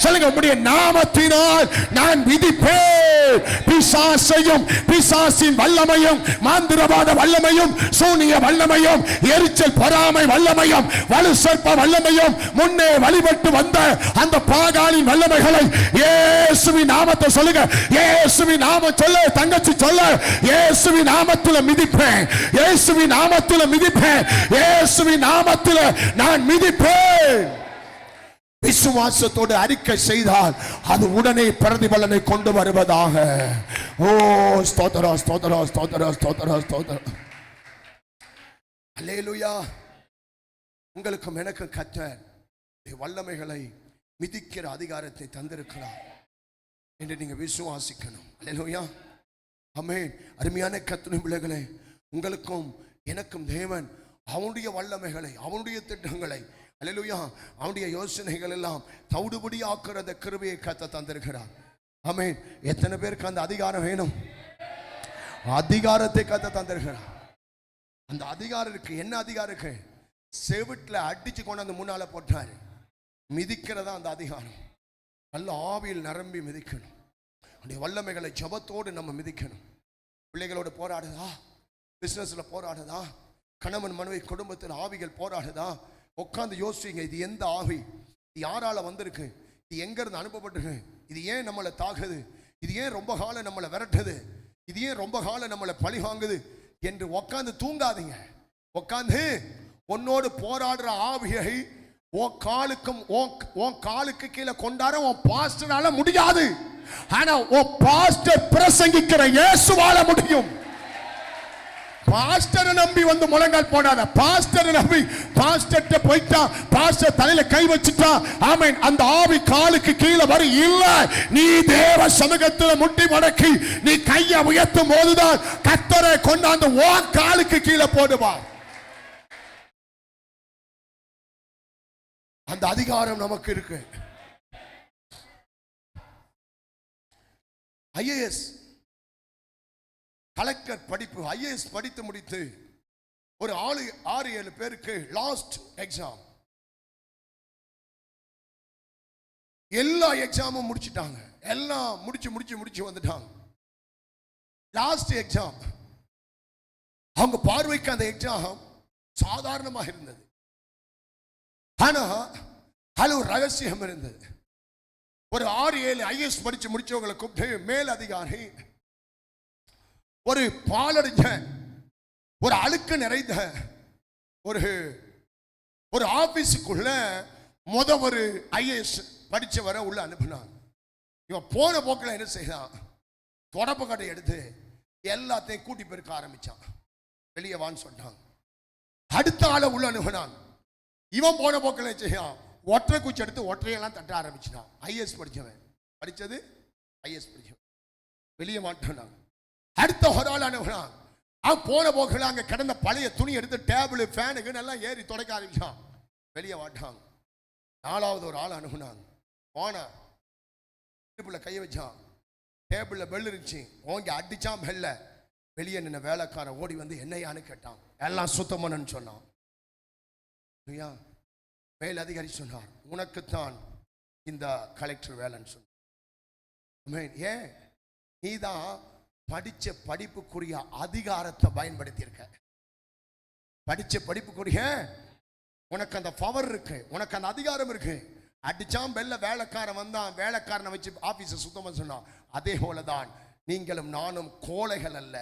சொல்லுங்க, உம்முடைய நாமத்தினால் நான் மிதிப்பேன். பிசாசையும் பிசாசின் வல்லமையும் மாந்திரவாத வல்லமையும் சூனிய வல்லமையும் எரிச்சல் பொறாமை வல்லமையும் வலு சர்ப்ப வல்லமையும் முன்னே வழிபட்டு வந்த அந்த பாகாலின் வல்லமைகளை இயேசுவின் நாமத்தை சொல்லுங்க. இயேசுவின் நாமம் சொல்ல தங்கச்சி சொல்ல, இயேசுவின் நாமத்தில் மிதிப்பேன். இயேசுவின் நாமத்தில் மிதிப்பேன். இயேசுவின் நாமத்தில் நான் மிதிப்பேன். விசுவாசத்தோடு அறிக்கை செய்தால் அது உடனே பிரதிபலனை கொண்டு வருவதாக. ஓ ஸ்தோத்திரம் ஸ்தோத்திரம் ஸ்தோத்திரம் ஸ்தோத்திரம் ஸ்தோத்திரம். அல்லேலூயா. உங்களுக்கும் எனக்கும் கர்த்தர் வல்லமைகளை மிதிக்கிற அதிகாரத்தை தந்திருக்கிறார் என்று நீங்க விசுவாசிக்கணும். அல்லேலூயா. ஆமென். அருமையான கர்த்தரின் பிள்ளைகளே, உங்களுக்கும் எனக்கும் தேவன் அவனுடைய வல்லமைகளை அவனுடைய திட்டங்களை அல்லேலூயா அவனுடைய யோசனைகள் எல்லாம் தவிடுபடி ஆக்குறத கிருபையை கர்த்தர் தந்திருக்கிறார். ஆமென். எத்தனை பேருக்கு அந்த அதிகாரம் வேணும்? அதிகாரத்தை கர்த்தர் தந்திருக்கிறார். அந்த அதிகாரம் இருக்கு. என்ன அதிகாரம் இருக்கு? செவிட்டுல அடிச்சு கொண்டு அந்த முன்னால போட்டாரு. மிதிக்கிறதா அந்த அதிகாரம். நல்ல ஆவியில் நிரம்பி மிதிக்கணும். அந்த வல்லமைகளை ஜபத்தோடு நம்ம மிதிக்கணும். பிள்ளைகளோடு போராடுதா, பிசினஸ்ல போராடுதா, கணவன் மனைவி குடும்பத்தில் ஆவிகள் போராடுதா, உட்காந்து யோசிங்க. இது எந்த ஆவி? இது யாரால வந்திருக்கு? இது எங்க இருந்து அனுப்பப்பட்டிருக்கு? இது ஏன் நம்மளை தாக்குது? இது ஏன் ரொம்ப காலம் நம்மளை விரட்டுது? இது ஏன் ரொம்ப காலம் நம்மளை பழி வாங்குது என்று உட்காந்து தூங்காதீங்க. உட்காந்து உன்னோடு போராடுற ஆவியை உன் காலுக்கு கீழே கொண்டாட உன் பாஸ்டரால முடியாது. ஆனா உன் பாஸ்டர் பிரசங்கிக்கிற இயேசுவால முடியும். பாஸ்டரை நம்பி வந்து முழங்கால் போடாத. பாஸ்டரை நம்பி பாஸ்டர்ட்ட போய்ட்டா, பாஸ்டர் தலையில கை வச்சுட்டா, ஆமென், அந்த ஆவி காலுக்கு கீழே வரும். இல்ல, நீ தேவ சமூகத்தில் முட்டி மடக்கி நீ கையை உயர்த்தும் போதுதான் கர்த்தரை கொண்டாந்து உன் காலுக்கு கீழே போடுவார். அந்த அதிகாரம் நமக்கு இருக்கு. ஐஏஎஸ் கலெக்டர் படிப்பு, ஐஏஎஸ் படித்து முடித்து ஒரு 6-7 பேருக்கு லாஸ்ட் எக்ஸாம். எல்லா எக்ஸாமும் முடிச்சிட்டாங்க. எல்லாம் முடிச்சு வந்துட்டாங்க. லாஸ்ட் எக்ஸாம் அவங்க பார்வைக்கு அந்த எக்ஸாம் சாதாரணமாக இருந்தது. ஆனா அது ஒரு ரகசியம் இருந்தது. ஒரு 6-7 ஐஏஎஸ் படிச்சு முடிச்சவங்களை கூப்பிட்டு மேல் அதிகாரி ஒரு பாலடைஞ்ச ஒரு அழுக்கு நிறைந்த ஒரு ஆபீஸுக்குள்ள ஒரு ஐஏஎஸ் படிச்சவரை உள்ள அனுப்பினான். இவன் போன போக்கில் என்ன செய்தான்? தொடப்பு கடை எடுத்து எல்லாத்தையும் கூட்டி பெருக்க ஆரம்பிச்சான். வெளியே வான்னு சொன்னான். அடுத்த ஆளை உள்ள அனுப்பினான். இவன் போன போக்கில் செய்யான். ஒற்றை குச்சி எடுத்து ஒற்றையெல்லாம் தட்ட ஆரம்பிச்சான். ஐஏஎஸ் படிச்சவன், படிச்சது ஐஏஎஸ் படிச்சவன் வெளியே மாட்டான். அடுத்த ஒரு ஆள் அனுப்பினான். அவன் போன போக்கில் அங்க கிடந்த பழைய துணி எடுத்து டேபிள் ஃபேனுக்கு எல்லாம் ஏறி தொடக்க ஆரம்பிச்சான். வெளியே வாட்டாங்க. 4வது ஒரு ஆள் அனுப்பினாங்க. போனா கையை வச்சான். டேபிள்ல பெல் இருந்துச்சு. ஓங்கி அடிச்சான் பெல்ல. வெளியே நின்ன வேலைக்காரன் ஓடி வந்து என்னையான்னு கேட்டான். எல்லாம் சுத்தமானு சொன்னான். மேல் அதிகாரி சொன்னார், உனக்குத்தான் இந்த கலெக்டர் வேலைன்னு சொன்னான். ஏன்? நீதான் படிச்ச படிப்புக்குரிய அதிகாரத்தை பயன்படுத்தி இருக்க. படிச்ச படிப்புக்குரிய உனக்கு அந்த பவர் இருக்கு, உனக்கு அந்த அதிகாரம் இருக்கு. அடிச்சாம் பெல்ல வேலைக்காரன் வந்தான். வேலைக்காரனை வச்சு ஆபீஸை சுத்தமா சொன்னான். அதே போலதான் நீங்களும் நானும் கோழைகள் அல்ல.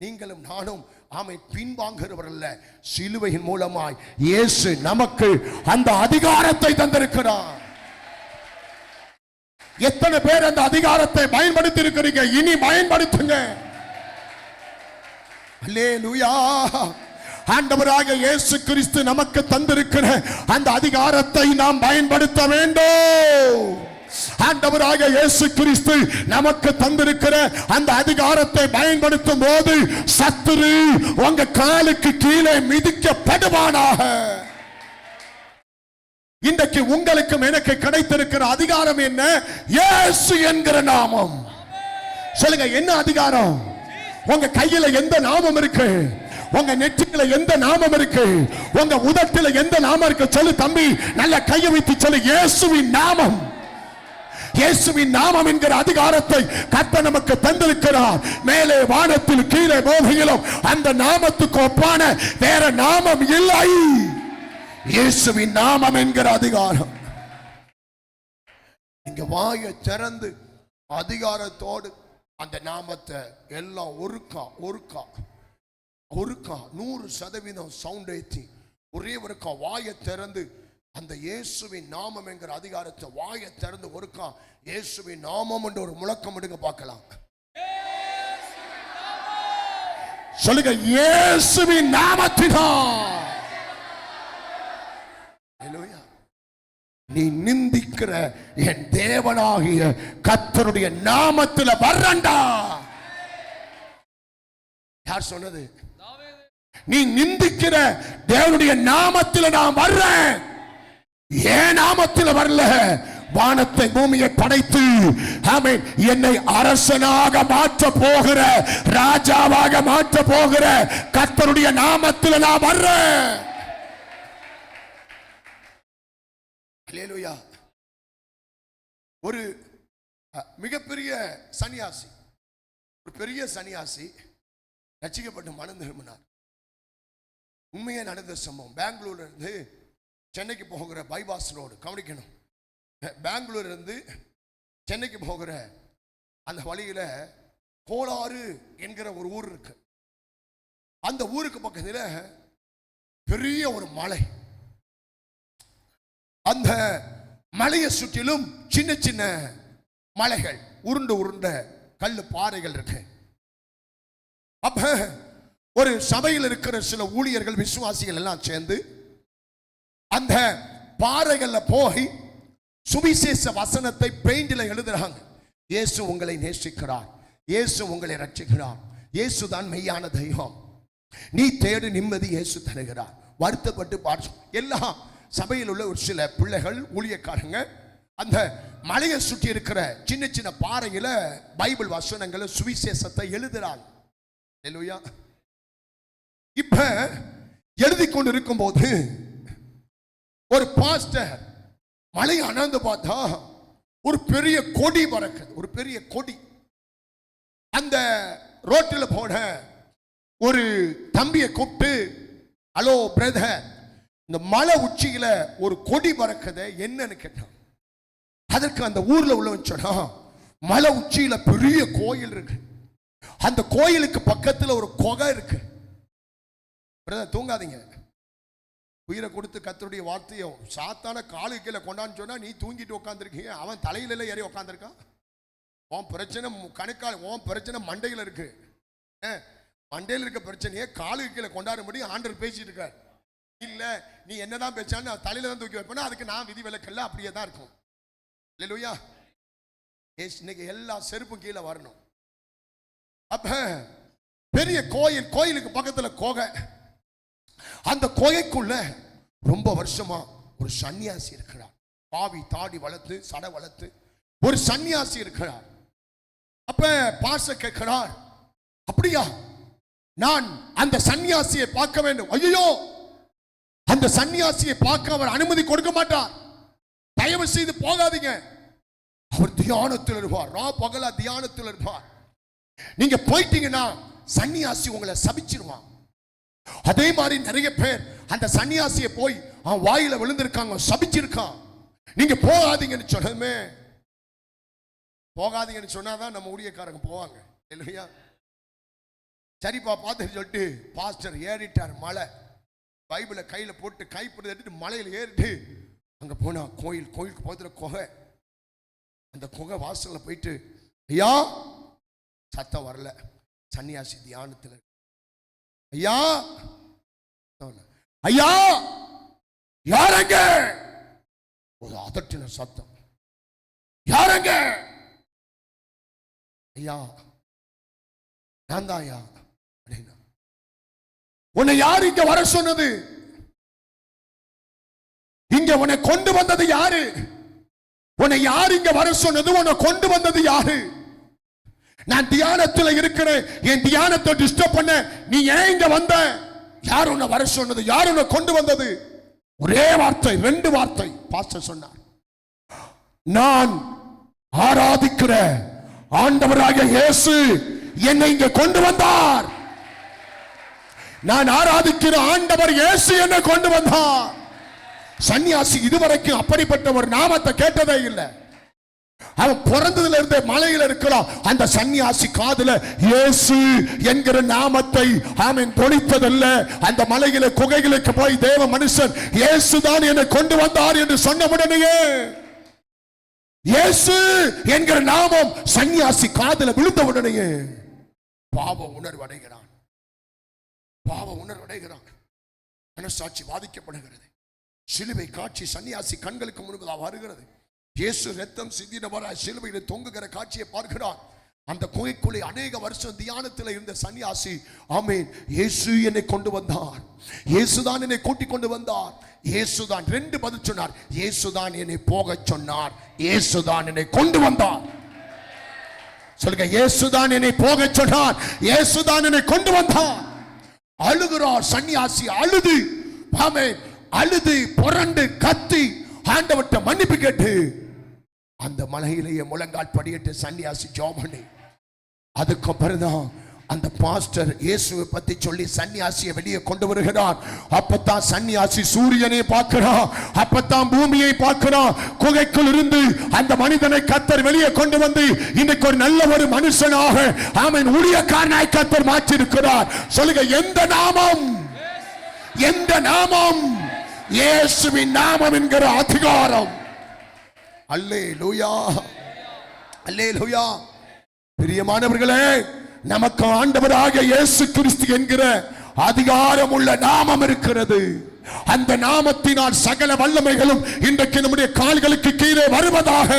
நீங்களும் நானும் ஆமை பின்வாங்குகிறவர் அல்ல. சிலுவையின் மூலமாய் இயேசு நமக்கு அந்த அதிகாரத்தை தந்திருக்கிறார். எத்தனை பேர் அந்த அதிகாரத்தை பயன்படுத்தி இருக்கிறீங்க? இனி பயன்படுத்துங்க. அல்லேலூயா. ஆண்டவராக இயேசு கிறிஸ்து நமக்கு தந்திருக்கிற அந்த அதிகாரத்தை நாம் பயன்படுத்த வேண்டும். ஆண்டவராக இயேசு கிறிஸ்து நமக்கு தந்திருக்கிற அந்த அதிகாரத்தை பயன்படுத்தும் போது சத்துரு உங்க காலுக்கு கீழே மிதிக்கப்படுவானாக. இன்றைக்கு உங்களுக்கும் எனக்கு கிடைத்திருக்கிற அதிகாரம் என்ன? இயேசு என்கிற நாமம். சொல்லுங்க, என்ன அதிகாரம்? உங்க கையில எந்த நாமம் இருக்கு? உங்க நெற்றியில எந்த நாமம் இருக்கு? உங்க உதட்டில எந்த நாமம் இருக்கு? சொல்லு தம்பி, நல்ல கையை வைத்து சொல்லு, இயேசுவின் நாமம். இயேசுவின் நாமம் என்கிற அதிகாரத்தை கர்த்தர் நமக்கு தந்திருக்கிறார். மேலே வானத்தில் கீழே பூமியிலும் அந்த நாமத்துக்கு ஒப்பான வேற நாமம் இல்லை. இயேசுவின் நாமம் என்கிற அதிகாரம். இங்க வாயை திறந்து அதிகாரத்தோடு அந்த நாமத்தை எல்லாம் ஒருக்கா 100% சவுண்ட் ஏற்றி ஒரே ஒருக்கா வாயை திறந்து அந்த இயேசுவின் நாமம் என்கிற அதிகாரத்தை வாயை திறந்து ஒருக்கா இயேசுவின் நாமம் என்று ஒரு முழக்கம் எடுங்க பார்க்கலாம். சொல்லுங்க, இயேசுவின் நாமத்தினால் நீ நிந்திக்கிற என் தேவனாகிய கர்த்தருடைய நாமத்தில் வர்றண்டா. யார் சொன்னது? நீ நிந்திக்கிற தேவனுடைய நாமத்தில் நான் வர்றேன். ஏன் நாமத்தில் வரல? வானத்தை பூமியை படைத்து ஆமென் என்னை அரசனாக மாற்ற போகிற, ராஜாவாக மாற்ற போகிற கர்த்தருடைய நாமத்தில் நான் வர்றேன். அல்லேலூயா. ஒரு மிகப்பெரிய சன்னியாசி, ஒரு பெரிய சன்னியாசி ரட்சிக்கப்பட்டு மனம் திரும்பினார். உண்மையா நடந்த சம்பவம். பெங்களூர்ல இருந்து சென்னைக்கு போகிற பைபாஸ் ரோடு கவனிக்கணும். பெங்களூர்ல இருந்து சென்னைக்கு போகிற அந்த வழியில கோளாறு என்கிற ஒரு ஊர் இருக்கு. அந்த ஊருக்கு பக்கத்தில் பெரிய ஒரு மலை. அந்த மலையை சுற்றிலும் சின்ன சின்ன மலைகள், உருண்ட கல்லு பாறைகள் இருக்கு. அப்ப ஒரு சபையில் இருக்கிற சில ஊழியர்கள், விசுவாசிகள் எல்லாம் சேர்ந்து அந்த பாறைகள்ல போய் சுவிசேஷ வசனத்தை பெயிண்டில் எழுதுறாங்க. இயேசு உங்களை நேசிக்கிறார், இயேசு உங்களை ரட்சிக்கிறார், இயேசு தான் மெய்யான தெய்வம், நீ தேடு நிம்மதி இயேசு தருகிறார். வருத்தப்பட்டு எல்லாம் சபையில் உள்ள ஒரு சில பிள்ளைகள், ஊழியக்காரங்க அந்த மலையை சுற்றி இருக்கிற சின்ன சின்ன பாறையில பைபிள் வசனங்களை, சுவிசேஷத்தை எழுதுறாங்க. அல்லேலூயா. இப்ப எழுதி கொண்டு இருக்கும் போது ஒரு பாஸ்டர் மலை அனந்து பார்த்தா ஒரு பெரிய கொடி பறக்குது. ஒரு பெரிய கொடி. அந்த ரோட்டில் போன ஒரு தம்பியை கூப்பிட்டு, ஹலோ பிரதர், இந்த மலை உச்சியில ஒரு கொடி பறக்குது, என்னன்னு கேட்டான். அதற்கு அந்த ஊர்ல உள்ளவன் சொன்னா, மலை உச்சியில பெரிய கோயில் இருக்கு, அந்த கோயிலுக்கு பக்கத்தில் ஒரு குகை இருக்கு. பிரதர் தூங்காதீங்க, உயிரை கொடுத்து கர்த்தருடைய வார்த்தையோ சாத்தான காலு கீழே கொண்டான்னு சொன்னா நீ தூங்கிட்டு உட்காந்துருக்கீங்க, அவன் தலையில ஏறி உட்காந்துருக்கான். உன் பிரச்சனை கணக்கால், உன் பிரச்சனை மண்டையில் இருக்கு. மண்டையில் இருக்க பிரச்சனையே காலுக்கு கீழே கொண்டாடும்படி ஆண்டவர் பேசிட்டு இருக்கார். இல்ல நீ என்னதான் பேச்சான்னு தலையில தான் தூக்கி வைப்பேன்னா அதுக்கு நான் விதி விலக்கல்ல, அப்படியே தான் இருக்கும். அல்லேலூயா. இன்னைக்கு எல்லா செருப்பும் கீழே வரணும். அப்ப பெரிய கோயில், கோயிலுக்கு பக்கத்துல கோகை. அந்த கோகைக்குள்ள ரொம்ப வருஷமா ஒரு சன்னியாசி இருக்கிறார். பாவி தாடி வளர்த்து சடை வளர்த்து ஒரு சன்னியாசி இருக்கிறார். அப்ப பாச கேட்கிறார், அப்படியா, நான் அந்த சன்னியாசியை பார்க்க வேண்டும். ஐயோ, அந்த சன்னியாசியை பார்க்க அவர் அனுமதி கொடுக்க மாட்டார், தயவு செய்து போகாதீங்க. அவர் தியானத்தில் இருப்பார், பகலா தியானத்தில் இருப்பார். நீங்க போயிட்டீங்கன்னா சன்னியாசி உங்களை சபிச்சிருவான். அதே மாதிரி நிறைய பேர் அந்த சன்னியாசியை போய் அவன் வாயில விழுந்திருக்காங்க, சபிச்சிருக்கான். நீங்க போகாதீங்கன்னு சொன்னதுமே, போகாதீங்கன்னு சொன்னாதான் நம்ம ஊழியக்காரங்க போவாங்க இல்லையா? சரிப்பா பார்த்து சொல்லிட்டு பாஸ்டர் ஏறிட்டார் மலை, பைபிளை கையில போட்டு கைப்பிடி எடுத்துட்டு மலையில ஏறிட்டு அங்க போனா கோயில், கோயிலுக்கு பக்கத்துல குகை. அந்த குகை வாசல்ல போயிட்டு, ஐயா, சத்தம் வரல, சன்னியாசி தியானத்தில், ஐயா ஐயா யாரங்க? ஒரு அதட்டின சத்தம். யாரங்க? ஐயா நான் தான் ஐயா. உன்னை யார் இங்க வர சொன்னது? இங்க உன்னை கொண்டு வந்தது யாரு? உன்னை யார் இங்க வர சொன்னது? உன்னை கொண்டு வந்தது யாரு? நான் தியானத்துல இருக்கிறேன், என் தியானத்தை டிஸ்டர்ப் பண்ண நீ ஏன் இங்க வந்த? யார் உன்னை வர சொன்னது? யார் உன்னை கொண்டு வந்தது? ஒரே வார்த்தை, 2 வார்த்தை பாஸ்டர் சொன்னார். நான் ஆராதிக்கிற ஆண்டவராகிய இயேசு என்னை இங்க கொண்டு வந்தார். நான் ஆராதிக்கிற ஆண்டவர் இயேசு என்னை கொண்டு வந்தார். சன்னியாசி இதுவரைக்கும் அப்படிப்பட்ட ஒரு நாமத்தை கேட்டதே இல்லை. அவன் பிறந்ததுல இருந்தே மலையில இருக்கிறான். அந்த சன்னியாசி காதுல இயேசு என்கிற நாமத்தை அவன் தொனித்ததல்ல. அந்த மலையில குகைகளுக்கு போய் தேவ மனுஷன் இயேசுதான் என்னை கொண்டு வந்தார் என்று சொன்ன உடனேயே இயேசு என்கிற நாமம் சன்னியாசி காதுல விழுந்த உடனேயே பாவ உணர்வடைகிறான். பாவ உணர்வடைகிறான். மனசாட்சி பாதிக்கப்படுகிறது. சிலுவை காட்சி சன்னியாசி கண்களுக்கு முன்பதாக வருகிறது. இயேசு ரத்தம் சிந்தினவராய் சிலுவையில் தொங்குகிற காட்சியை பார்க்கிறார். அந்த குகைக்குள்ளே அநேக வருஷம் தியானத்தில் இருந்த சன்னியாசி, ஆமென், இயேசு என்னை கொண்டு வந்தார், இயேசுதான் என்னை கூட்டிக் கொண்டு வந்தார், இயேசுதான் 2 பதில் சொன்னார். இயேசுதான் என்னை போக சொன்னார், இயேசுதான் என்னை கொண்டு வந்தார். சொல்லுங்க, இயேசுதான் என்னை போக சொன்னார், இயேசுதான் என்னை கொண்டு வந்தார். அழுகிறார் சன்னியாசி. அழுது, ஆமென், அழுது புரண்டு கத்தி ஆண்டவர்ட்ட மன்னிப்பு கேட்டு அந்த மலையிலேயே முழங்கால் படியிட்டு சன்னியாசி ஜெபம் பண்ணி, அதுக்கு பிறகுதான் அந்த பாஸ்டர் இயேசுவை பத்தி சொல்லி சன்னியாசியை வெளியே கொண்டு வருகிறார். அப்பதான் சன்னியாசி சூரியனை பார்க்கிறான், அப்பதான் பூமியை பார்க்கிறான். குகைக்குள் இருந்து அந்த மனிதனை கர்த்தர் வெளியே கொண்டு வந்து இன்னைக்கு ஒரு நல்ல ஒரு மனுஷனாக, ஆமென், ஊழியக்காரனாய் கர்த்தர் மாற்றி இருக்கிறார். சொல்லுங்க, எந்த நாமம்? எந்த நாமம்? இயேசுவின் நாமம் என்கிற அதிகாரம். அல்லேலூயா, அல்லேலூயா. பிரியமானவர்களே, நமக்கு ஆண்டவராக இயேசு கிறிஸ்து என்கிற அதிகாரம் உள்ள நாமம் இருக்கிறது. அந்த நாமத்தினால் சகல வல்லமைகளும் இன்றைக்கு நம்முடைய கால்களுக்கு கீழே வருவதாக.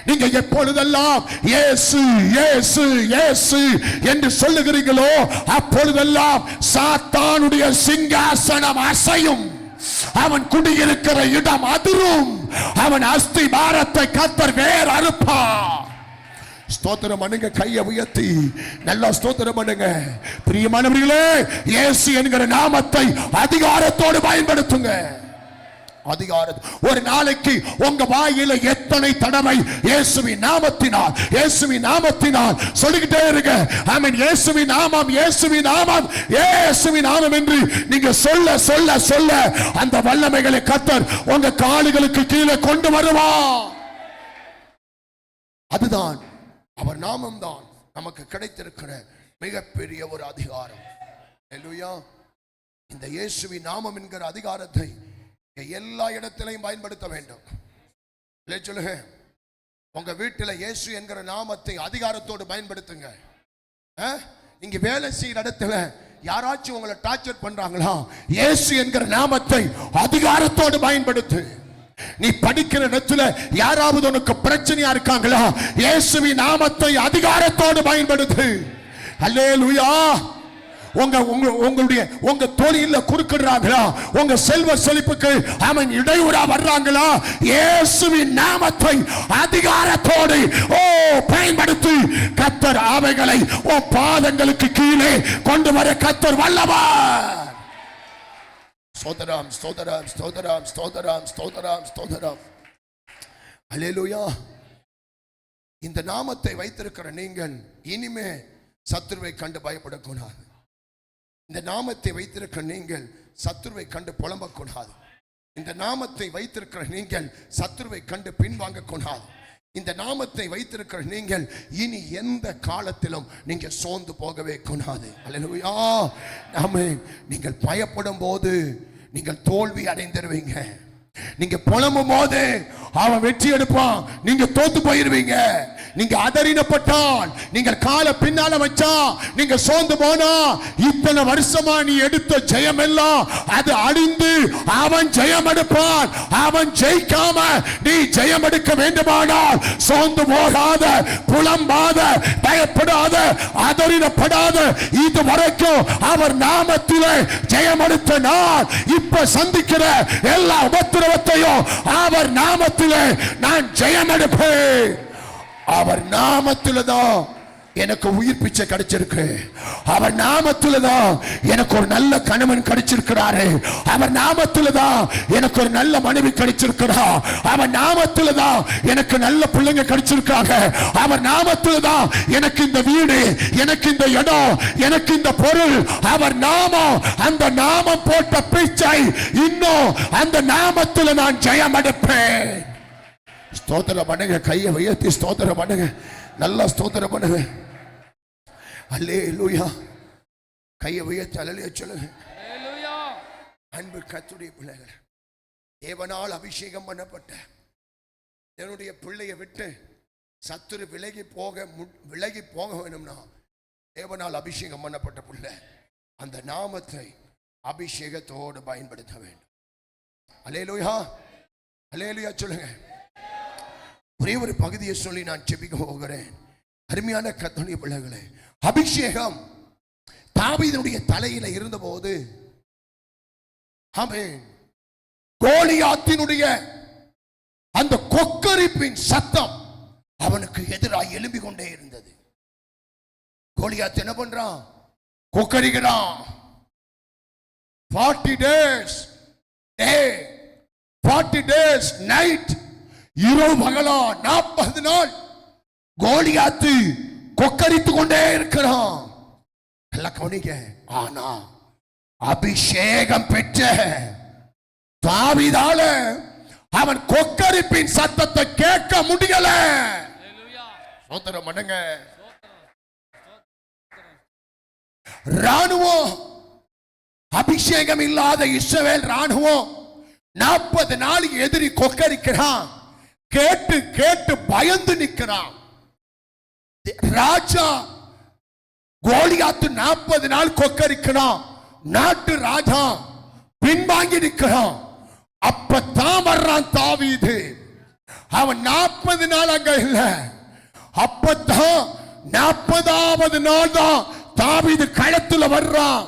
நீங்க எப்பொழுதெல்லாம் இயேசு இயேசு இயேசு என்று சொல்லுகிறீங்களோ அப்பொழுதெல்லாம் சாத்தானுடைய சிங்காசனம் அசையும், அவன் குடியிருக்கிற இடம் அதிரும், அவன் அஸ்தி பாரத்தை கர்த்தர் வேர் அறுப்பார். ஸ்தோத்திரம் பண்ணுங்க, கையை உயர்த்தி நல்லா ஸ்தோத்திரம் பண்ணுங்க. பிரியமானவர்களே, இயேசு என்கிற நாமத்தை அதிகாரத்தோடு பயன்படுத்துங்க. அதிகாரம். ஒரு நாளைக்கு உங்க வாயில எத்தனை தடவை இயேசுவின் நாமத்தினால், இயேசுவின் நாமத்தினால் சொல்லிக்கிட்டே இருங்க. ஆமென். இயேசுவின் நாமம், இயேசுவின் நாமம், இயேசுவின் நாமம் என்று நீங்க சொல்ல சொல்ல சொல்ல அந்த வல்லமைகளை கர்த்தர் உங்க கால்களுக்கு கீழே கொண்டு வருவார். அதுதான் அவர் நாமம் தான் நமக்கு கிடைத்திருக்கிற மிகப்பெரிய ஒரு அதிகாரம். அல்லேலூயா. இந்த இயேசுவின் நாமம் என்கிற அதிகாரத்தை எல்லா இடத்திலையும் பயன்படுத்த வேண்டும். சொல்லுங்க, உங்க வீட்டில் இயேசு என்கிற நாமத்தை அதிகாரத்தோடு பயன்படுத்துங்க. நீங்க வேலை செய்யற இடத்துல யாராச்சும் உங்களை டார்ச்சர் பண்றாங்களா, இயேசு என்கிற நாமத்தை அதிகாரத்தோடு பயன்படுத்து. நீ படிக்கிற இடத்துல யாராவது உனக்கு பிரச்சனையா இருக்காங்களா, இயேசுவின் நாமத்தை அதிகாரத்தோடு பயன்படுத்து. அல்லேலூயா. உங்களுடைய உங்க தொழில குறுக்கிடுறாங்களா, உங்க செல்வ செழிப்புக்கு அவன் இடையூறா வர்றாங்களா, இயேசுவின் நாமத்தை அதிகாரத்தோடு பயன்படுத்தி கர்த்தர் அவைகளை பாதங்களுக்கு கீழே கொண்டு வர கர்த்தர் வல்லவர். ஸ்தோத்திரம், ஸ்தோத்திரம், ஸ்தோத்திரம், ஸ்தோத்திரம், ஸ்தோத்திரம், ஸ்தோத்திரம். அல்லேலூயா. இந்த நாமத்தை வைத்திருக்கிற நீங்கள் இனிமே சத்துருவை கண்டு பயப்படக்கூடாது. இந்த நாமத்தை வைத்திருக்கிற நீங்கள் சத்துருவை கண்டு புலம்பக்கூடாது. இந்த நாமத்தை வைத்திருக்கிற நீங்கள் சத்துருவை கண்டு பின்வாங்க கூடாது. இந்த நாமத்தை வைத்திருக்கிற நீங்கள் இனி எந்த காலத்திலும் நீங்க சோர்ந்து போகவே கூடாது. அல்லேலூயா. ஆமென். நீங்கள் பயப்படும் போது நீங்கள் தோல்வி அடைந்திருவீங்க. நீங்க புலம்பும் போது அவன் வெற்றி எடுப்பான். நீங்க தோத்து போயிருவீங்க. நீங்க அதறினப்பட்டால், நீங்கள் கால பின்னால வச்சா, நீங்க சோர்ந்து போனா, இத்தனை வருஷமா நீ எடுத்த ஜெயம் எல்லாம் அது அழிந்து அவன் ஜெயம் எடுப்பான். அவன் ஜெயிக்காம நீ ஜெயம் எடுக்க வேண்டுமானால் சோர்ந்து போகாத, புலம்பாத, பயப்படாத, அதறினப்படாத. இது வரைக்கும் அவர் நாமத்திலே ஜெயம் எடுத்த நான் இப்ப சந்திக்கிற எல்லா உபத்திரவத்தையும் அவர் நாமத்திலே நான் ஜெயம் எடுப்பேன். அவர் நாமத்தில்தான் எனக்கு உயிர் பிச்சை கிடைச்சிருக்கு. அவர் நாமத்தில்தான் எனக்கு ஒரு நல்ல கணவன் கிடைச்சிருக்கிறாரு. அவர் நாமத்தில்தான் எனக்கு ஒரு நல்ல மனைவி கிடைச்சிருக்கிறா. அவர் நாமத்தில்தான் எனக்கு நல்ல பிள்ளைங்க கிடைச்சிருக்காங்க. அவர் நாமத்தில்தான் எனக்கு இந்த வீடு, எனக்கு இந்த இடம், எனக்கு இந்த பொருள். அவர் நாமம், அந்த நாமம் போட்ட பிச்சை இன்னும் அந்த நாமத்தில் நான் ஜெயம் எடுப்பேன். ஸ்தோத்திரம் பண்ணுங்க. கையை உயர்த்தி ஸ்தோத்திரம் பண்ணுங்க. நல்லா ஸ்தோத்திரம் பண்ணுங்க. அல்லேலூயா. கையை உயர்த்தி அல்லேலூயா சொல்லுங்க. அன்பு கர்த்தருடைய பிள்ளைகள், தேவனால் அபிஷேகம் பண்ணப்பட்ட என்னுடைய பிள்ளையை விட்டு சத்துரு விலகி போக வேணும்னா தேவனால் அபிஷேகம் பண்ணப்பட்ட பிள்ளை அந்த நாமத்தை அபிஷேகத்தோடு பயன்படுத்த வேண்டும். அல்லேலூயா, அல்லேலூயா சொல்லுங்க. ஒரே ஒரு பகுதியை சொல்லி நான் ஜெபிக்க போகிறேன். அருமையான கர்த்தருடைய பிள்ளைகளே, அபிஷேகம் தாவீதுடைய தலையில இருந்தபோது ஆமென், கோலியாத்தினுடைய அந்த கொக்கரிப்பின் சத்தம் அவனுக்கு எதிராக எழும்பிக் கொண்டே இருந்தது. கோலியாத் என்ன பண்றான்? கொக்கரிக்கிறான். 40 days day, 40 days night, இரவு பகலா 40 நாள் கோலியாத்து கொக்கரித்துக் கொண்டே இருக்கிறான். எல்லாம் கவனிக்க. ஆனா அபிஷேகம் பெற்ற தாவீதால அவன் கொக்கரிப்பின் சத்தத்தை கேட்க முடியல. சோதரம் பண்ணுங்க. ராணுவம், அபிஷேகம் இல்லாத இஸ்ரவேல் ராணுவம் 40 நாள் எதிரி கொக்கரிக்கிறான். கேட்டு கேட்டு பயந்து நிற்கிறான். ராஜா கோலியாத்து 40 நாள் கொக்கரிக்கிறான். நாட்டு ராஜா பின்வாங்கி நிற்கிறான். அப்பதான் வர்றான் தாவீது. அவன் 40 நாள் அங்க இல்ல. அப்பதான் 40வது நாள் தான் தாவீது களத்துல வர்றான்.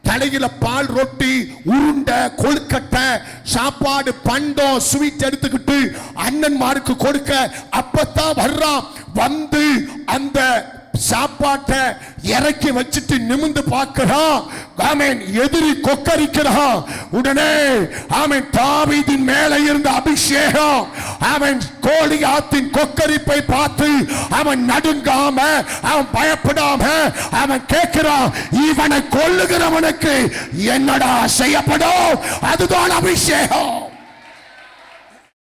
தலையில பால் ரொட்டி, உருண்டை, கொழுக்கட்டை, சாப்பாடு, பண்டம், ஸ்வீட் எடுத்துக்கிட்டு அண்ணன்மாருக்கு கொடுக்க அப்பத்தான் வர்றான். வந்து அந்த சாப்பாட்டை இறக்கி வச்சுட்டு நிமிந்து பார்க்கிறான். ஆமென், எதிரி கொக்கரிக்கிறான். உடனே ஆமென், தாவீதின் மேல இருந்த அபிஷேகம் அவன் கோலியாத்தின் கொக்கரிப்பை பார்த்து அவன் நடுங்காம, அவன் பயப்படாம அவன் கேட்கிறான், இவனை கொல்லுகிறவனுக்கு என்னடா செய்யப்படும்? அதுதான் அபிஷேகம்.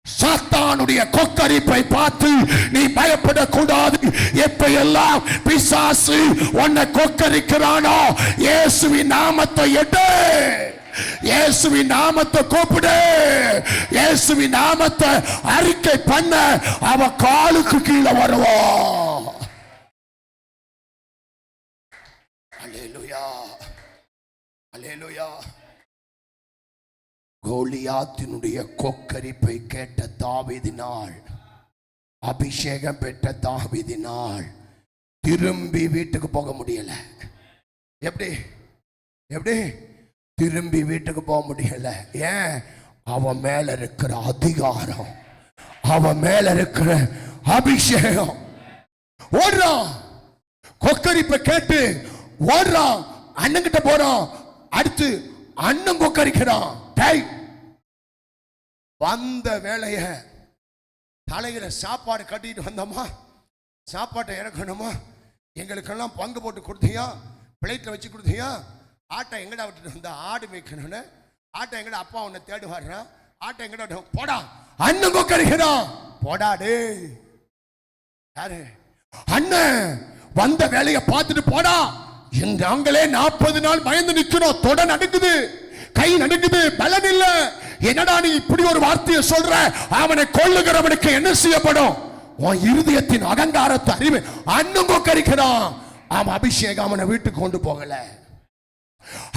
சாத்தானுடைய கொக்கரிப்பை பார்த்து நீ பயப்படக்கூடாது. எப்ப எல்லாம் பிசாசு உன்னை கொக்கரிக்கிறானோ இயேசுவின் நாமத்தை எடு, இயேசுவின் நாமத்தை கூப்பிடு, இயேசுவின் நாமத்தை அறிக்கை பண்ண அவ காலுக்கு கீழே வருவான். அல்லேலூயா, அல்லேலூயா. கோலியாத்தினுடைய கொக்கரிப்பை கேட்ட தாவீதினால், அபிஷேகம் பெற்ற தாவீதினால் திரும்பி வீட்டுக்கு போக முடியல. எப்படி எப்படி திரும்பி வீட்டுக்கு போக முடியல? ஏன்? அவன் மேல இருக்கிற அதிகாரம், அவன் மேல இருக்கிற அபிஷேகம். ஓடுறான், கொக்கரிப்பை கேட்டு ஓடுறான், அண்ணன் கிட்ட போறான். அடுத்து அண்ணன் கொக்கரிக்கிறான். வந்த வேலைய தலையில சாப்பாடு கட்டிட்டு வந்தோமா, சாப்பாட்டை இறக்கணுமா, எங்களுக்கெல்லாம் பங்கு போட்டு கொடுத்தியா, பிளேட்ல வச்சு கொடுத்தியா, ஆட்டை எங்கடா விட்டுட்டு வந்தா, ஆடு மேய்க்கணும்னு ஆட்டை எங்கடா அப்பா உன்னை தேடி வர்றான், ஆட்டை எங்கடா போடா, அண்ணன் கொக்கரிக்கிறான். போடாடே. யாரு? அண்ணன் வந்த வேலையை பார்த்துட்டு போடா. நாங்களே 40 நாள் பயந்து நிற்கிறோம். தொட நடுக்குது, கை நடுக்குது, பலன் இல்ல. என்னடா நீ இப்படி ஒரு வார்த்தையை சொல்ற? அவனை கொல்லுகிறவனுக்கு என்ன செய்யப்படும்? உன் இருதயத்தின் அகங்காரத்தை அறிவு அன்னும் கொக்கரிக்கிறான். அவன் அபிஷேகம் அவனை வீட்டுக்கு கொண்டு போகல.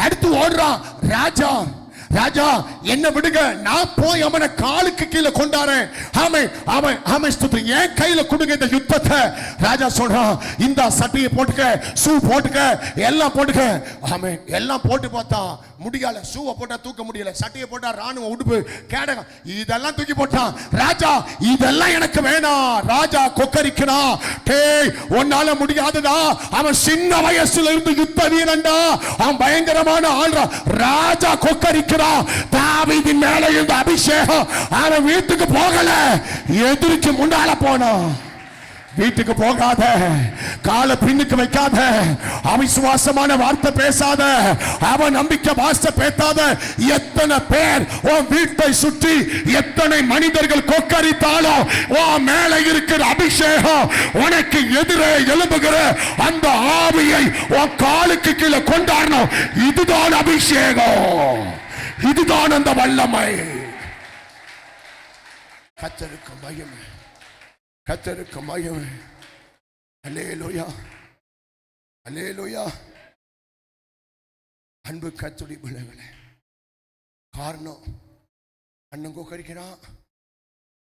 அடுத்து ஓடுறான். ராஜா ராஜா என்ன விடுங்க, நான் போய் அவனை காலுக்கு கீழே கொண்டாரேன். என் கையில கொடுங்க இந்த யுத்தத்தை. ராஜா சொல்றான், இந்த சட்டையை போட்டுக்க, ஷூ போட்டுக்க, எல்லாம் போட்டுக்க. ஆமென். எல்லாம் போட்டு பார்த்தா முடியல. ஷூவை போட்டா தூக்க முடியல, சட்டையை போட்டா ராணுவ உடுப்பு கேடகம் இதெல்லாம் தூக்கி போட்டான். ராஜா இதெல்லாம் எனக்கு வேணாம். ராஜா கொக்கரிக்கிறான். டேய் உன்னால முடியாதுடா, அவன் சின்ன வயசுல இருந்து யுத்த வீரன்டா, அவன் பயங்கரமான ஆள்றா. ராஜா கொக்கரிக்கிறான். தாவீதின் மேல இருந்த அபிஷேகம் அவன் வீட்டுக்கு போகல, எதிரிக்கு முன்னால போனான். வீட்டுக்கு போகாத, கால பின்னுக்கு வைக்காத, அவிசுவாசமான வார்த்தை பேசாத, அவன் நம்பிக்கை வார்த்தை பேசாத. எத்தனை பேர் உன் வீட்டை சுற்றி எத்தனை மனிதர்கள் கொக்கரித்தாலும் உன் மேல இருக்கிற அபிஷேகம் உனக்கு எதிரே எழும்புகிற அந்த ஆவியை உன் காலுக்கு கீழே கொண்டாடணும். இதுதான் அபிஷேகம், இதுதான் அந்த வல்லமை. கர்த்தருக்கு மகிமை, கர்த்தருக்கு மகிமை. அல்லேலூயா, அல்லேலூயா. அன்பு கர்த்தருடைய பிள்ளைகளே, காரணம் அண்ணன் கொக்கரிக்கிறான்,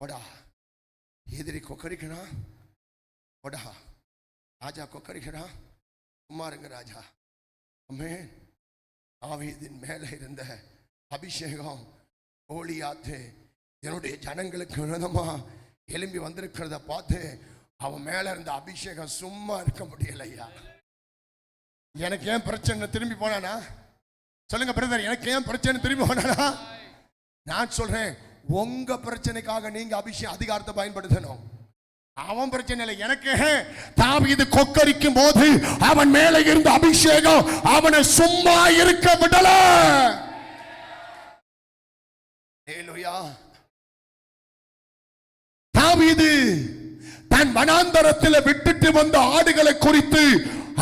போடா. எதிரி கொக்கரிக்கிறான், போடா. ராஜா கொக்கரிக்கிறான், சும்மா இருங்க ராஜா. ஆமென். தாவீதின் மேலே இருந்த அபிஷேகம் கோலியாத்து என்னுடைய ஜனங்களுக்கு விரோதமா எழும்பி வந்திருக்கிறத பார்த்து அவன் மேல இருந்த அபிஷேகம் சும்மா இருக்க முடியலையா. எனக்கு ஏன் பிரச்சனை திரும்பி போனானா? சொல்லுங்க பிரதர், எனக்கு ஏன் பிரச்சனை திரும்பி போனானா? நான் சொல்றேன், உங்க பிரச்சனைக்காக நீங்க அபிஷேகம் அதிகாரத்தை பயன்படுத்தணும். அவன் பிரச்சனை இல்லை. எனக்கு தாவீது கொக்கரிக்கும் போது அவன் மேல இருந்த அபிஷேகம் அவனை சும்மா இருக்க விடல. அல்லேலூயா. தாவீது தன் வனாந்தரத்தில் விட்டுட்டு வந்த ஆடுகளை குறித்து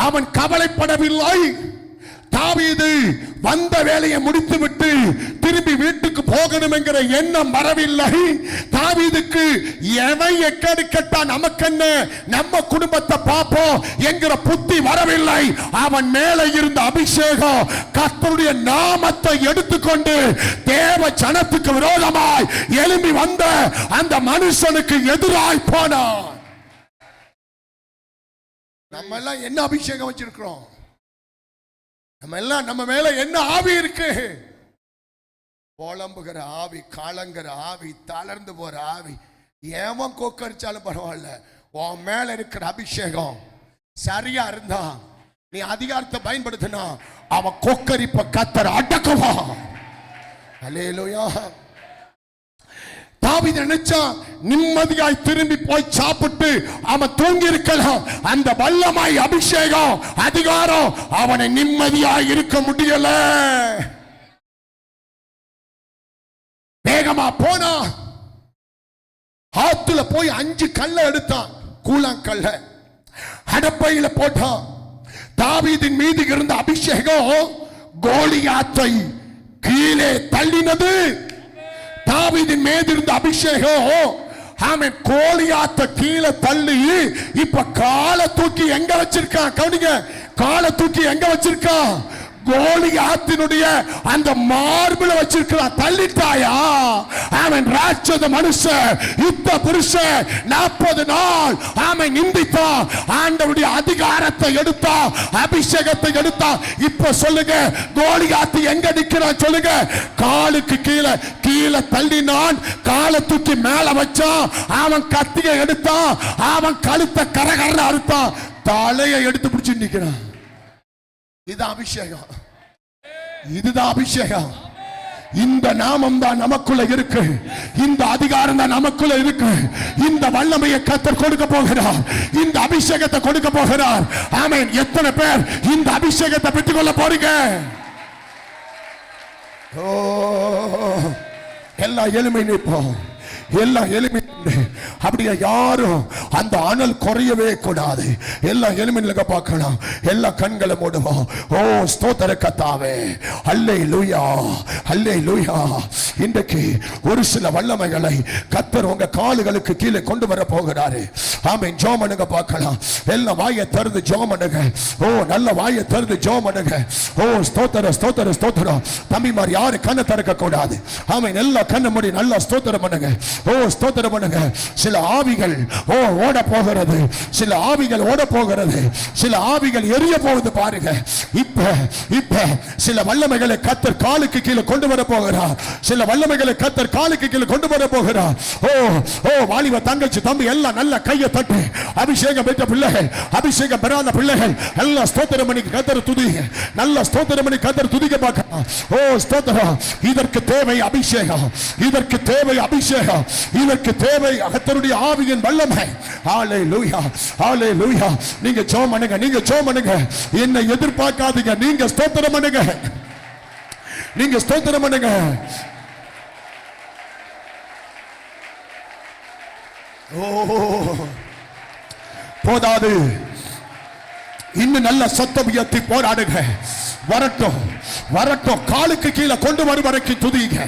அவன் கவலைப்படவில்லை. தாவீது வந்த வேலையை முடித்துவிட்டு திரும்பி வீட்டுக்கு போகணும் என்கிற எண்ணம் வரவில்லை. தாவீதுக்கு எவன் எக்கடி கேட்டா நமக்கு என்ன, நம்ம குடும்பத்தை பார்ப்போம் என்கிற புத்தி வரவில்லை. அவன் மேல இருந்த அபிஷேகம் கர்த்தருடைய நாமத்தை எடுத்துக்கொண்டு தேவ ஜனத்துக்கு விரோதமாய் எழும்பி வந்த அந்த மனுஷனுக்கு எதிராய் போனான். நம்ம எல்லாம் என்ன அபிஷேகம் வச்சிருக்கிறோம்? நம்ம எல்லாம் நம்ம மேல என்ன ஆவி இருக்கு? புலம்புகிற ஆவி, காலங்கிற ஆவி, தளர்ந்து போற ஆவி. ஏவன் கொக்கரிச்சாலும் பரவாயில்ல, உன் மேல இருக்கிற அபிஷேகம் சரியா இருந்தா, நீ அதிகாரத்தை பயன்படுத்தினா அவன் கொக்கரிப்ப கர்த்தர் அடக்குவான். அல்லேலூயா. தாவீது நினைச்சா நிம்மதியாய் திரும்பி போய் சாப்பிட்டு அவன் தூங்கி இருக்கலாம். அந்த வல்லமாய் அபிஷேகம் அதிகாரம் அவனை நிம்மதியாய் இருக்க முடியல. வேகமா போனா ஆத்துல போய் 5 கல்லை எடுத்தான், கூழாங்கல்ல அடப்பையில போட்டான். தாவீதின் மீது இருந்த அபிஷேகம் கோலியாத்தை கீழே தள்ளினது. தாவீதின் மீது இருந்த அபிஷேகம் அவன் கோலியாத்தை கீழே தள்ளி இப்ப காலை தூக்கி எங்க வச்சிருக்கான்? கவனிங்க, காலை தூக்கி எங்க வச்சிருக்கான்? கோலியாத்தினுடைய அந்த மார்பில வச்சிருக்கிறான். தள்ளிட்டாயா? அவன் ராட்சத மனுஷன், யுத்த புருஷன். 40 நாள் அவன் நிந்தித்தான், ஆண்டவருடைய அதிகாரத்தை எடுத்தான், அபிஷேகத்தை எடுத்தான். இப்ப சொல்லுங்க, கோலியாத்து எங்க நிக்கிறான்? சொல்லுங்க. காலுக்கு கீழே கீழே தள்ளினான், காலை தூக்கி மேல வச்சான். அவன் கத்தியை எடுத்தான், அவன் கழுத்தை கரகர அறுத்தான், தலையை எடுத்து பிடிச்சு நிக்கிறான். இதுதான் அபிஷேகம், இதுதான் அபிஷேகம். இந்த நாமம் தான் நமக்குள்ள இருக்கு, இந்த அதிகாரம் தான் நமக்குள்ள இருக்கு. இந்த வல்லமையை கர்த்தர் கொடுக்க போகிறார், இந்த அபிஷேகத்தை கொடுக்க போகிறார். ஆமென். எத்தனை பேர் இந்த அபிஷேகத்தை பெற்றுக்கொள்ள போறீங்க? ஓ, எல்லா எளிமை நிற்போம், எல்லா எளிமை அப்படியே யாரும் அந்த அனல் குறையவே கூடாது. எல்லாம் எலுமின்ல பார்க்கலாம், எல்லா கண்களை மூடுவோம். ஓ ஸ்தோத்திர கர்த்தாவே, அல்லேலூயா அல்லேலூயா. இன்றைக்கு ஒரு சில வல்லமைகளை கர்த்தர் உங்க கால்களுக்கு கீழே கொண்டு வர போகிறாரு. ஆமென். ஜெபம் பண்ணுங்க பார்க்கலாம். எல்லாம் வாயை திறந்து ஜெபம் பண்ணுங்க. ஓ நல்ல வாயை திறந்து ஜெபம் பண்ணுங்க. ஓ ஸ்தோத்திர ஸ்தோத்திர ஸ்தோத்திரம். தம்பிமார் யாரு கண்ணை திறக்க கூடாது. ஆமென். எல்லா கண்ணை மூடி நல்லா ஸ்தோத்திரம் பண்ணுங்க. ஓ ஸ்தோத்திரம் பண்ணுங்க. சில ஆவிகள் ஓ ஓட போகிறது, சில ஆவிகள் ஓட போகிறது, சில ஆவிகள் எரிய போகுது பாருங்க. இப்ப சில வல்லமைகளை கர்த்தர் காலுக்கு கீழே கொண்டு வர போகிறார். சில வல்லமைகளை கர்த்தர் காலுக்கு கீழே கொண்டு வர போகிறார். ஓ ஓ வாலிப தங்கச்சி தம்பி எல்லாம் நல்ல கையை தட்டி அபிஷேகம் பெற்ற பிள்ளைகள், அபிஷேகம் பெறாத பிள்ளைகள் எல்லாம் ஸ்தோத்திரம் பண்ணி கர்த்தர் துதிங்க. நல்ல ஸ்தோத்திரம் பண்ணி கர்த்தர் துதிக்க பார்க்கலாம். ஓ ஸ்தோத்திரம். இதற்கு தேவை அபிஷேகம், இதற்கு தேவை அபிஷேகம், இதற்கு தேவை கர்த்தருடைய ஆவியின் வல்லமை. ஹalleluya ஹalleluya. நீங்க ஜெபம் பண்ணுங்க, நீங்க ஜெபம் பண்ணுங்க. என்ன எதிர்பார்க்காதீங்க, நீங்க ஸ்தோத்திரம் பண்ணுங்க, நீங்க ஸ்தோத்திரம் பண்ணுங்க. ஓ போதாது, இன்னும் நல்ல சத்தம் உயர்த்தி போராடுங்க. வரட்டும் வரட்டும். காலுக்கு கீழே கொண்டு வரும் வரைக்கும் துதிங்க.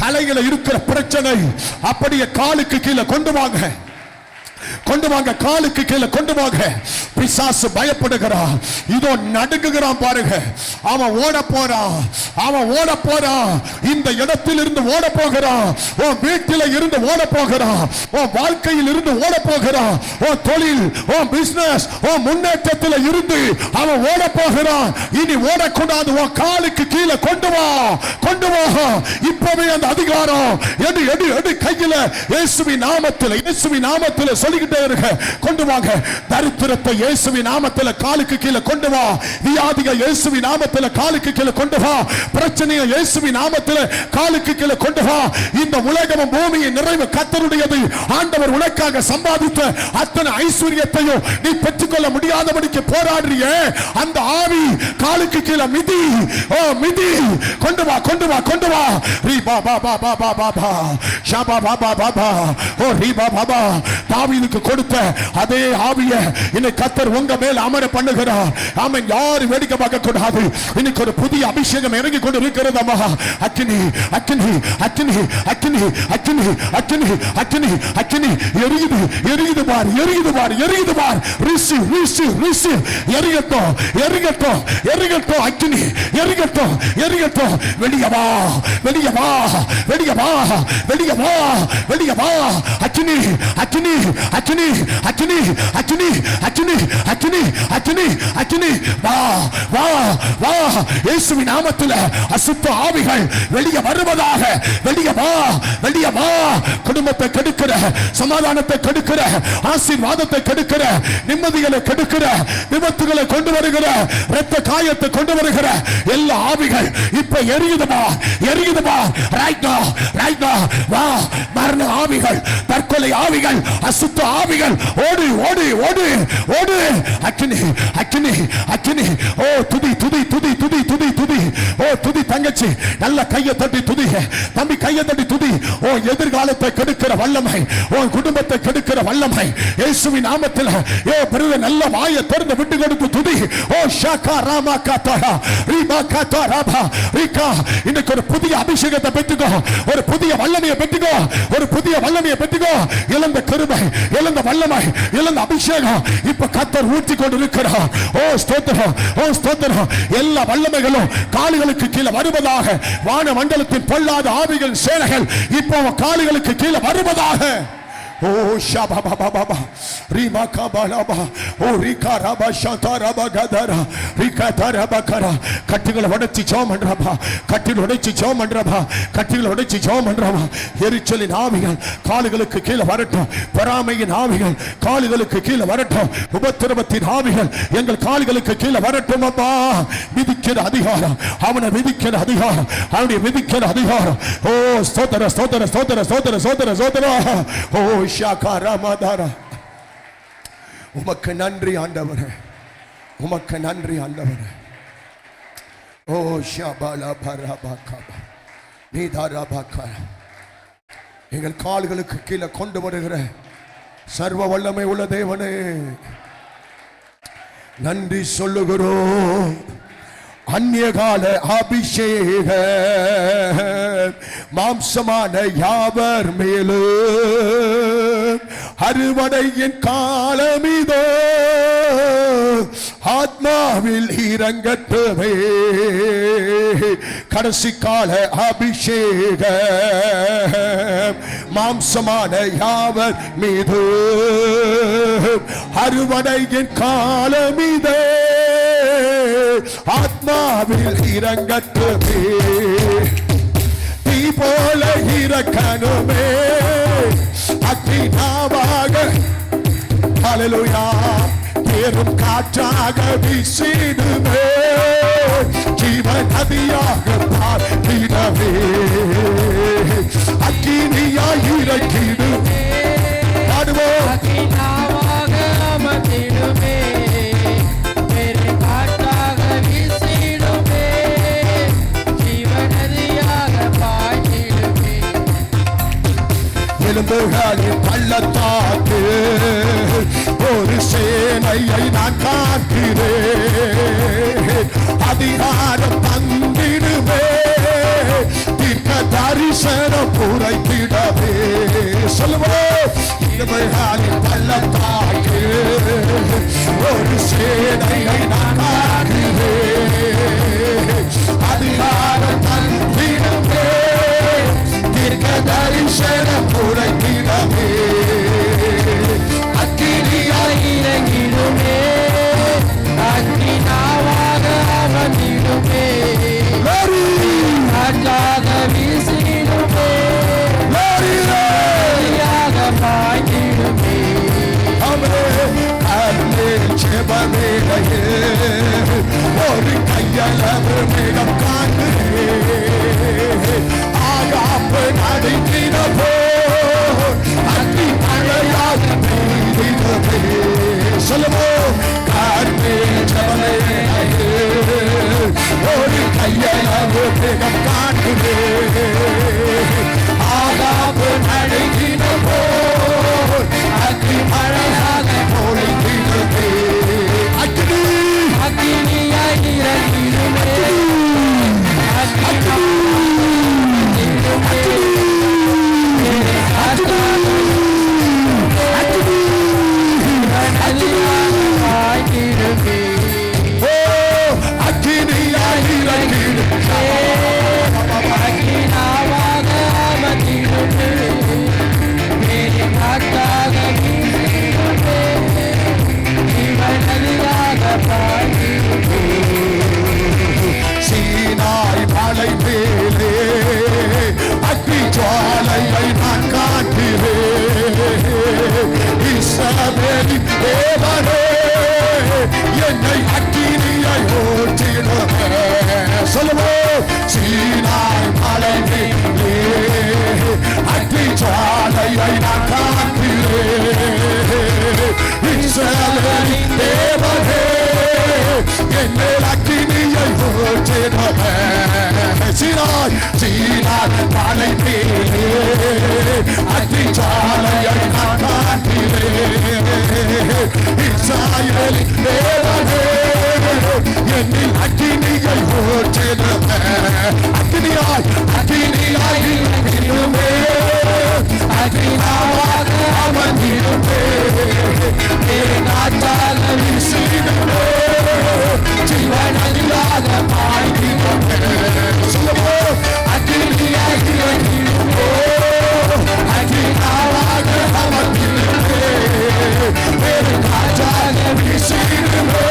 தலையில இருக்கிற பிரச்சனை அப்படியே காலுக்கு கீழே கொண்டு வாங்க, கொண்டு வாங்க, காலுக்கு கீழே கொண்டு வாங்க. பிசாசு பயப்படுகிறான், இதோ நடுங்குகிறான் பாருங்க. அவன் ஓட போறான், அவன் ஓட போறான். இந்த இடத்தில் இருந்து ஓட போகிறான், உன் வீட்டில இருந்து ஓட போகிறான், உன் வாழ்க்கையில் இருந்து ஓட போகிறான், உன் தொழில், உன் பிசினஸ், உன் முன்னேற்றத்தில் இருந்து அவன் ஓட போகிறான். இனி ஓடக்கூடாது. உன் காலுக்கு கீழே கொண்டு வா, கொண்டு வா. இப்பவே அந்த அதிகாரம் எடு எடு எடு கையில. இயேசுவின் நாமத்தில், இயேசுவின் நாமத்தில் சொல்லிக்கிட்டே இருக்க. கொண்டு வாங்க. தரித்திரத்தை இயேசுவின் நாமத்தில் காலுக்கு கீழே கொண்டு வா. வியாதியை இயேசுவின் நாமத்தில் காலுக்கு கீழே கொண்டு வா. பிரச்சனையை இயேசுவின் நாமத்தில் காலுக்கு கீழே கொண்டு வா. இந்த உலகமும் பூமியின் நிறைவு கர்த்தருடையது. ஆண்டவர் உனக்காக சம்பாதித்த அத்தனை ஐஸ்வர்யத்தையும் நீ பெற்றுக்கொள்ள முடியாதபடிக்கு போராடுறிய அந்த ஆவி காலுக்கு கீழே மிதி. ஓ மிதி. கொண்டு வா, கொண்டு வா, கொண்டு வா. ரீ பா பா பா பா பா பா பா ஷபா பா பா பா பா. ஓ ரீ பா பா பா. தாவீதுக்கு கொடுத்த அதே ஆவியை இன்னைக்கு கர்த்தர் உங்க மேல் அமர பண்ணுகிறார். ஆமென். யாரும் வேடிக்கை பார்க்க கூடாது. இன்னைக்கு ஒரு புதிய அபிஷேகம் இறங்கி கொண்டு இருக்கிறது. அம்மா அக்கினி அக்கினி அக்கினி அக்கினி அக்கினி அக்கினி அக்கினி அக்கினி எரியுது எரியுது பார், எரியுது பார், எரியுது பார். ரிசி ரிசி ரிசி எரியட்டும் எரியட்டும் எரியட்டும். அக்கினி எரியட்டும் எரியட்டும். வெளியே வா, வெளியே வா, வெளியே வா, வெளியே வா, வெளியே வா. அக்கினி அக்கினி அக்கினி அக்கினி அக்கினி அக்கினி அக்கினி அக்கினி அக்கினி. வா வா வா. இயேசுவின் நாமத்தில் அசுத்த ஆவிகள் வெளியே வருவதாக. வெளியே வா, வெளியே வா. குடும்பத்தை கெடுக்கிற, சமாதானத்தை கெடுக்கிற, ஆசீர்வாதத்தை கெடுக்கிற, நிம்மதிகளை கெடுக்கிற, விபத்துகளை கொண்டு வருகிற, இரத்த காயத்தை கொண்டு வருகிற எல்லா ஆவிகள் இப்ப எரியுதுமா, எரியுதுமா. Right now, right now. வா. மரண ஆவிகள், தற்கொலை ஆவிகள், அசுத்த ஆவிகள் ஓடு ஓடு ஓடு ஓடு. அக்கினி அக்கினி அக்கினி. ஓ துதி துதி துதி துதி துதி துதி. ஓ துதி தங்கச்சி, நல்ல கையை தட்டி துதி. தம்பி கையை தட்டி துதி. ஓ எதிர்காலத்தை கெடுக்கிற வல்லமை, ஓ குடும்பத்தை கெடுக்கிற வல்லமை இயேசுவின் நாமத்தில். ஏ பிரதே நல்ல வாயை திறந்து விட்டு கொடுத்து துதி. ஓ ஷாகா ராமா காதா ரீபா காதா ராபா ரீகா. இன்னைக்கு ஒரு புதிய அபிஷேகத்தை பெற்றுக்கோ, ஒரு புதிய வல்லமையை பெற்றுக்கோ, ஒரு புதிய வல்லமையை பெற்றுக்கோ. இழந்த கிருபை, இழந்த வல்லமை, இழந்த அபிஷேகம் இப்ப கர்த்தர் ஊற்றி கொண்டு இருக்கிறார். ஓ ஸ்தோத்திரம், ஓ ஸ்தோத்திரம். எல்லா வல்லமைகளும் கால்களுக்கு கீழே வருவதாக. வான மண்டலத்தின் பொல்லாத ஆவிகள் சேனைகள் இப்போ கால்களுக்கு கீழே வருவதாக. ஓ ஷபா பா பா பா. ரீமா கபாலபா. ஓ ரிகா ரபா ஷதா ரபா கதரா ரிகா தரபா கரா. கட்டிகளை உடைச்சி ஜெபம் பண்றப்பா, கட்டில் உடைச்சி ஜெபம் பண்றப்பா, கட்டில் உடைச்சி ஜெபம் பண்றப்பா. எரிச்சலின் ஆவிகள் கால்களுக்கு கீழே வரட்டும். பொறாமையின் ஆவிகள் கால்களுக்கு கீழே வரட்டும். உபத்திரவத்தின் ஆவிகள் எங்கள் கால்களுக்கு கீழே வரட்டும். அப்பா விதிக்கிற அதிகாரம், அவனை விதிக்கிற அதிகாரம், அவனை விதிக்கிற அதிகாரம். ஓ ஸ்தோத்திர ஸ்தோத்திர ஸ்தோத்திர ஸ்தோத்திர ஸ்தோத்திர ஸ்தோத்திர. ஓ ஷாகாரமதாரா. உமக்கு நன்றி ஆண்டவரே, உமக்கு நன்றி ஆண்டவரே. ஓ ஷபாலா பரபகா நீதாரபகா. எங்கள் கால்களுக்கு கீழே கொண்டு வருகிற சர்வ வல்லமை உள்ள தேவனே நன்றி சொல்லுகிறோம். அந்நியகால அபிஷேக மாம்சமான யாவர் மேலும் அறுவடையின் காலமிதோ ஆத்மாவில் இறங்கட்டுமே. கடைசி கால அபிஷேக மாம்சமான யாவர் மீது அறுவடையின் காலமிதே ஆத்மாவில் இறங்கட்டுமே. தீ போல இறக்கணுமே அக்கினாவாக ஹல்லேலூயா பெரும் காற்றாக வீசிடுமே ஜீவ நதியாக பார்த்திடவே அக்கினியாய் இறக்கிடுமே. பாடுவோம். அக்கினாவாக அமர்ந்திடுமே பெரும் காற்றாக வீசிடுமே ஜீவ நதியாக பாய்ந்திடுமே. எலும்புகளின் பள்ளத்தாக்கு ஒரு சேனையை நான் காண்கிறேன். அதிகாரம் தந்திடுமே தீர்க்க தரிசனம் புரைத்திடவே. சொல்லுவோம். எலும்புகளின் பள்ளத்தாக்கு ஒரு சேனையை நான் காண்கிறேன். அதிகாரம் தந்திடுமே தீர்க்க தரிசனம் புரைத்திடவே. அக்கினியாய் இறங்கிடுமே அக்கினாவாக அமர்ந்திடுமே காற்றாக வீசிடுமே நதியாக பாய்ந்திடுமே. செபமேடையே ஒரு கையளவு மேகம் காண்கிறேன். ஆகாப்பு நடுங்கிடவோ அத்தி மழையாக பெய்திடவே. சொல்லுவோம். கார்மே செபமேடையே ஒரு கையளவு மேகம் காண்கிறேன். ஆகாப்பு நடுங்கிடவோ அத்தி மழையாக பொழிந்திடவே. அக்னி அக்கினியாய் இறங்கிடுமே சீனாய் மலை மேலே அக்னி ஜுவாலையை நான் காண்கிறேன். இஸ்ரவேலின் தேவனே என்னை அக்கினியை ஊற்றிடுமே. சொல்லுவோம். சீனாய் மலை மேலே அக்னி ஜுவாலையை நான் காண்கிறேன். இஸ்ரவேலின் தேவனே என்னை அக்கினியை ஊற்றிடுமே. சீனாய் சீனாய் மலை மேலே அக்னி ஜுவாலையை நான் காண்கிறேன். இஸ்ரவேலின் தேவனே என்னில் அக்கினியை ஊற்றிடுமே. அக்கினியாய் அக்கினியாய் இறங்கிடுமே அக்கினாவாக அமர்ந்திடுமே காற்றாக வீசிடுமே ஜீவ நதியாக பாய்ந்திடுமே. சொல்லுவோம். அக்கினியாய் இறங்கிடுமே அக்கினாவாக அமர்ந்திடுமே காற்றாக வீசிடுமே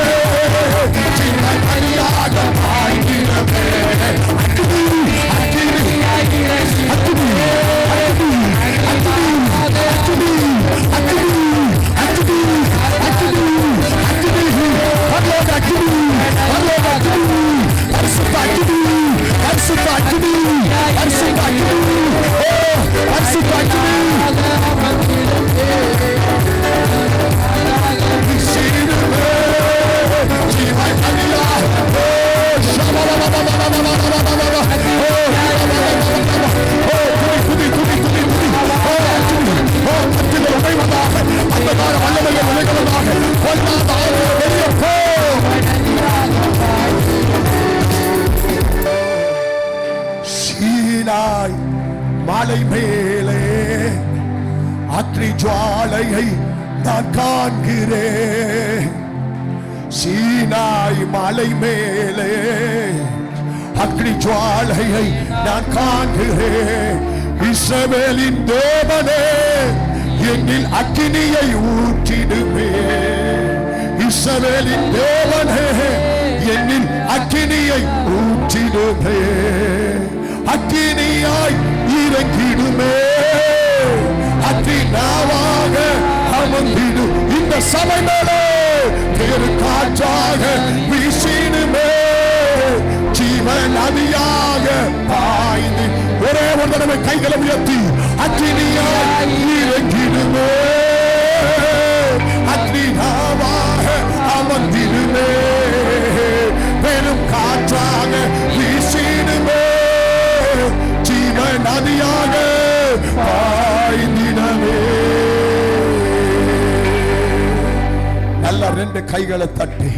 ஜீவ நதியாக பாய்ந்திடுமே. அக்கினியாய் இறங்கிடுமே மலை மேலே அக்னி ஜுவாலையை நான் காண்கிறேன். சீனாய் மலை மேலே அக்னி ஜுவாலையை நான் காண்கிறேன். இஸ்ரவேலின் தேவனே என்னில் அக்கினியை ஊற்றிடுமே. இஸ்ரவேலின் தேவனே என்னில் அக்கினியை ஊற்றிடுமே. அக்கினியாய் இறங்கிடுமே. அக்கினாவாக அமர்ந்திடும் இந்த சபை மேலே பெரு காற்றாக வீசிடுமே. ஜீவன் நதியாக பாய்ந்து ஒரே ஒரு தடவை கைகளை உயர்த்தி அக்கினியாய் இறங்கிடுமே. அக்கினாவாக அமர்ந்திடுமே. பெரும் காற்றாக வீசிடுமே. ஜீவன் நதியாக பாய்ந்திடவே. நல்ல ரெண்டு கைகளை தட்டி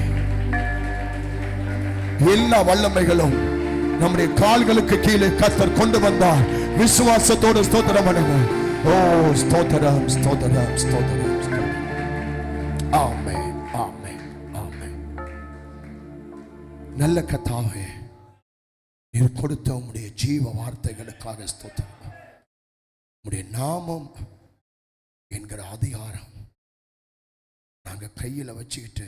எல்லா வல்லமைகளும் நம்முடைய கால்களுக்கு கீழே கர்த்தர் கொண்டு வந்தார். விசுவாசத்தோடு ஸ்தோத்திரம் பண்ணுங்க. ஓ ஸ்தோத்திரம் ஸ்தோத்திரம் ஸ்தோத்திரம் ஸ்தோத்திரம். ஆமென் ஆமென் ஆமென். நல்ல கர்த்தாவே, நீர் கொடுத்த உம்முடைய ஜீவ வார்த்தைகளுக்காக ஸ்தோத்திரம். உம்முடைய நாமம் என்கிற அதிகாரம் நாங்க கையில வச்சுக்கிட்டு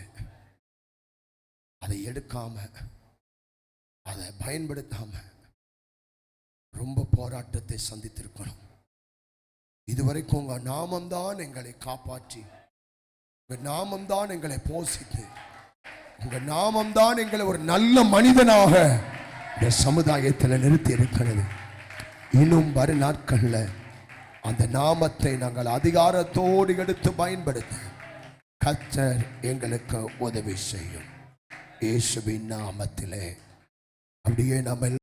அதை எடுக்காம அதை பயன்படுத்தாம ரொம்ப போராட்டத்தை சந்தித்திருக்கணும். இதுவரைக்கும் உங்க நாமம்தான் எங்களை காப்பாற்றி, உங்க நாமம்தான் எங்களை போஷித்து, உங்க நாமம்தான் எங்களை ஒரு நல்ல மனிதனாக இந்த சமுதாயத்தில் நிறுத்தி இருக்கிறது. இன்னும் வரும் நாட்கள்ல அந்த நாமத்தை நாங்கள் அதிகாரத்தோடு எடுத்து பயன்படுத்த கர்த்தர் எங்களுக்கு உதவி செய்யும். இயேசுவின் நாமத்திலே அப்படியே நம்ம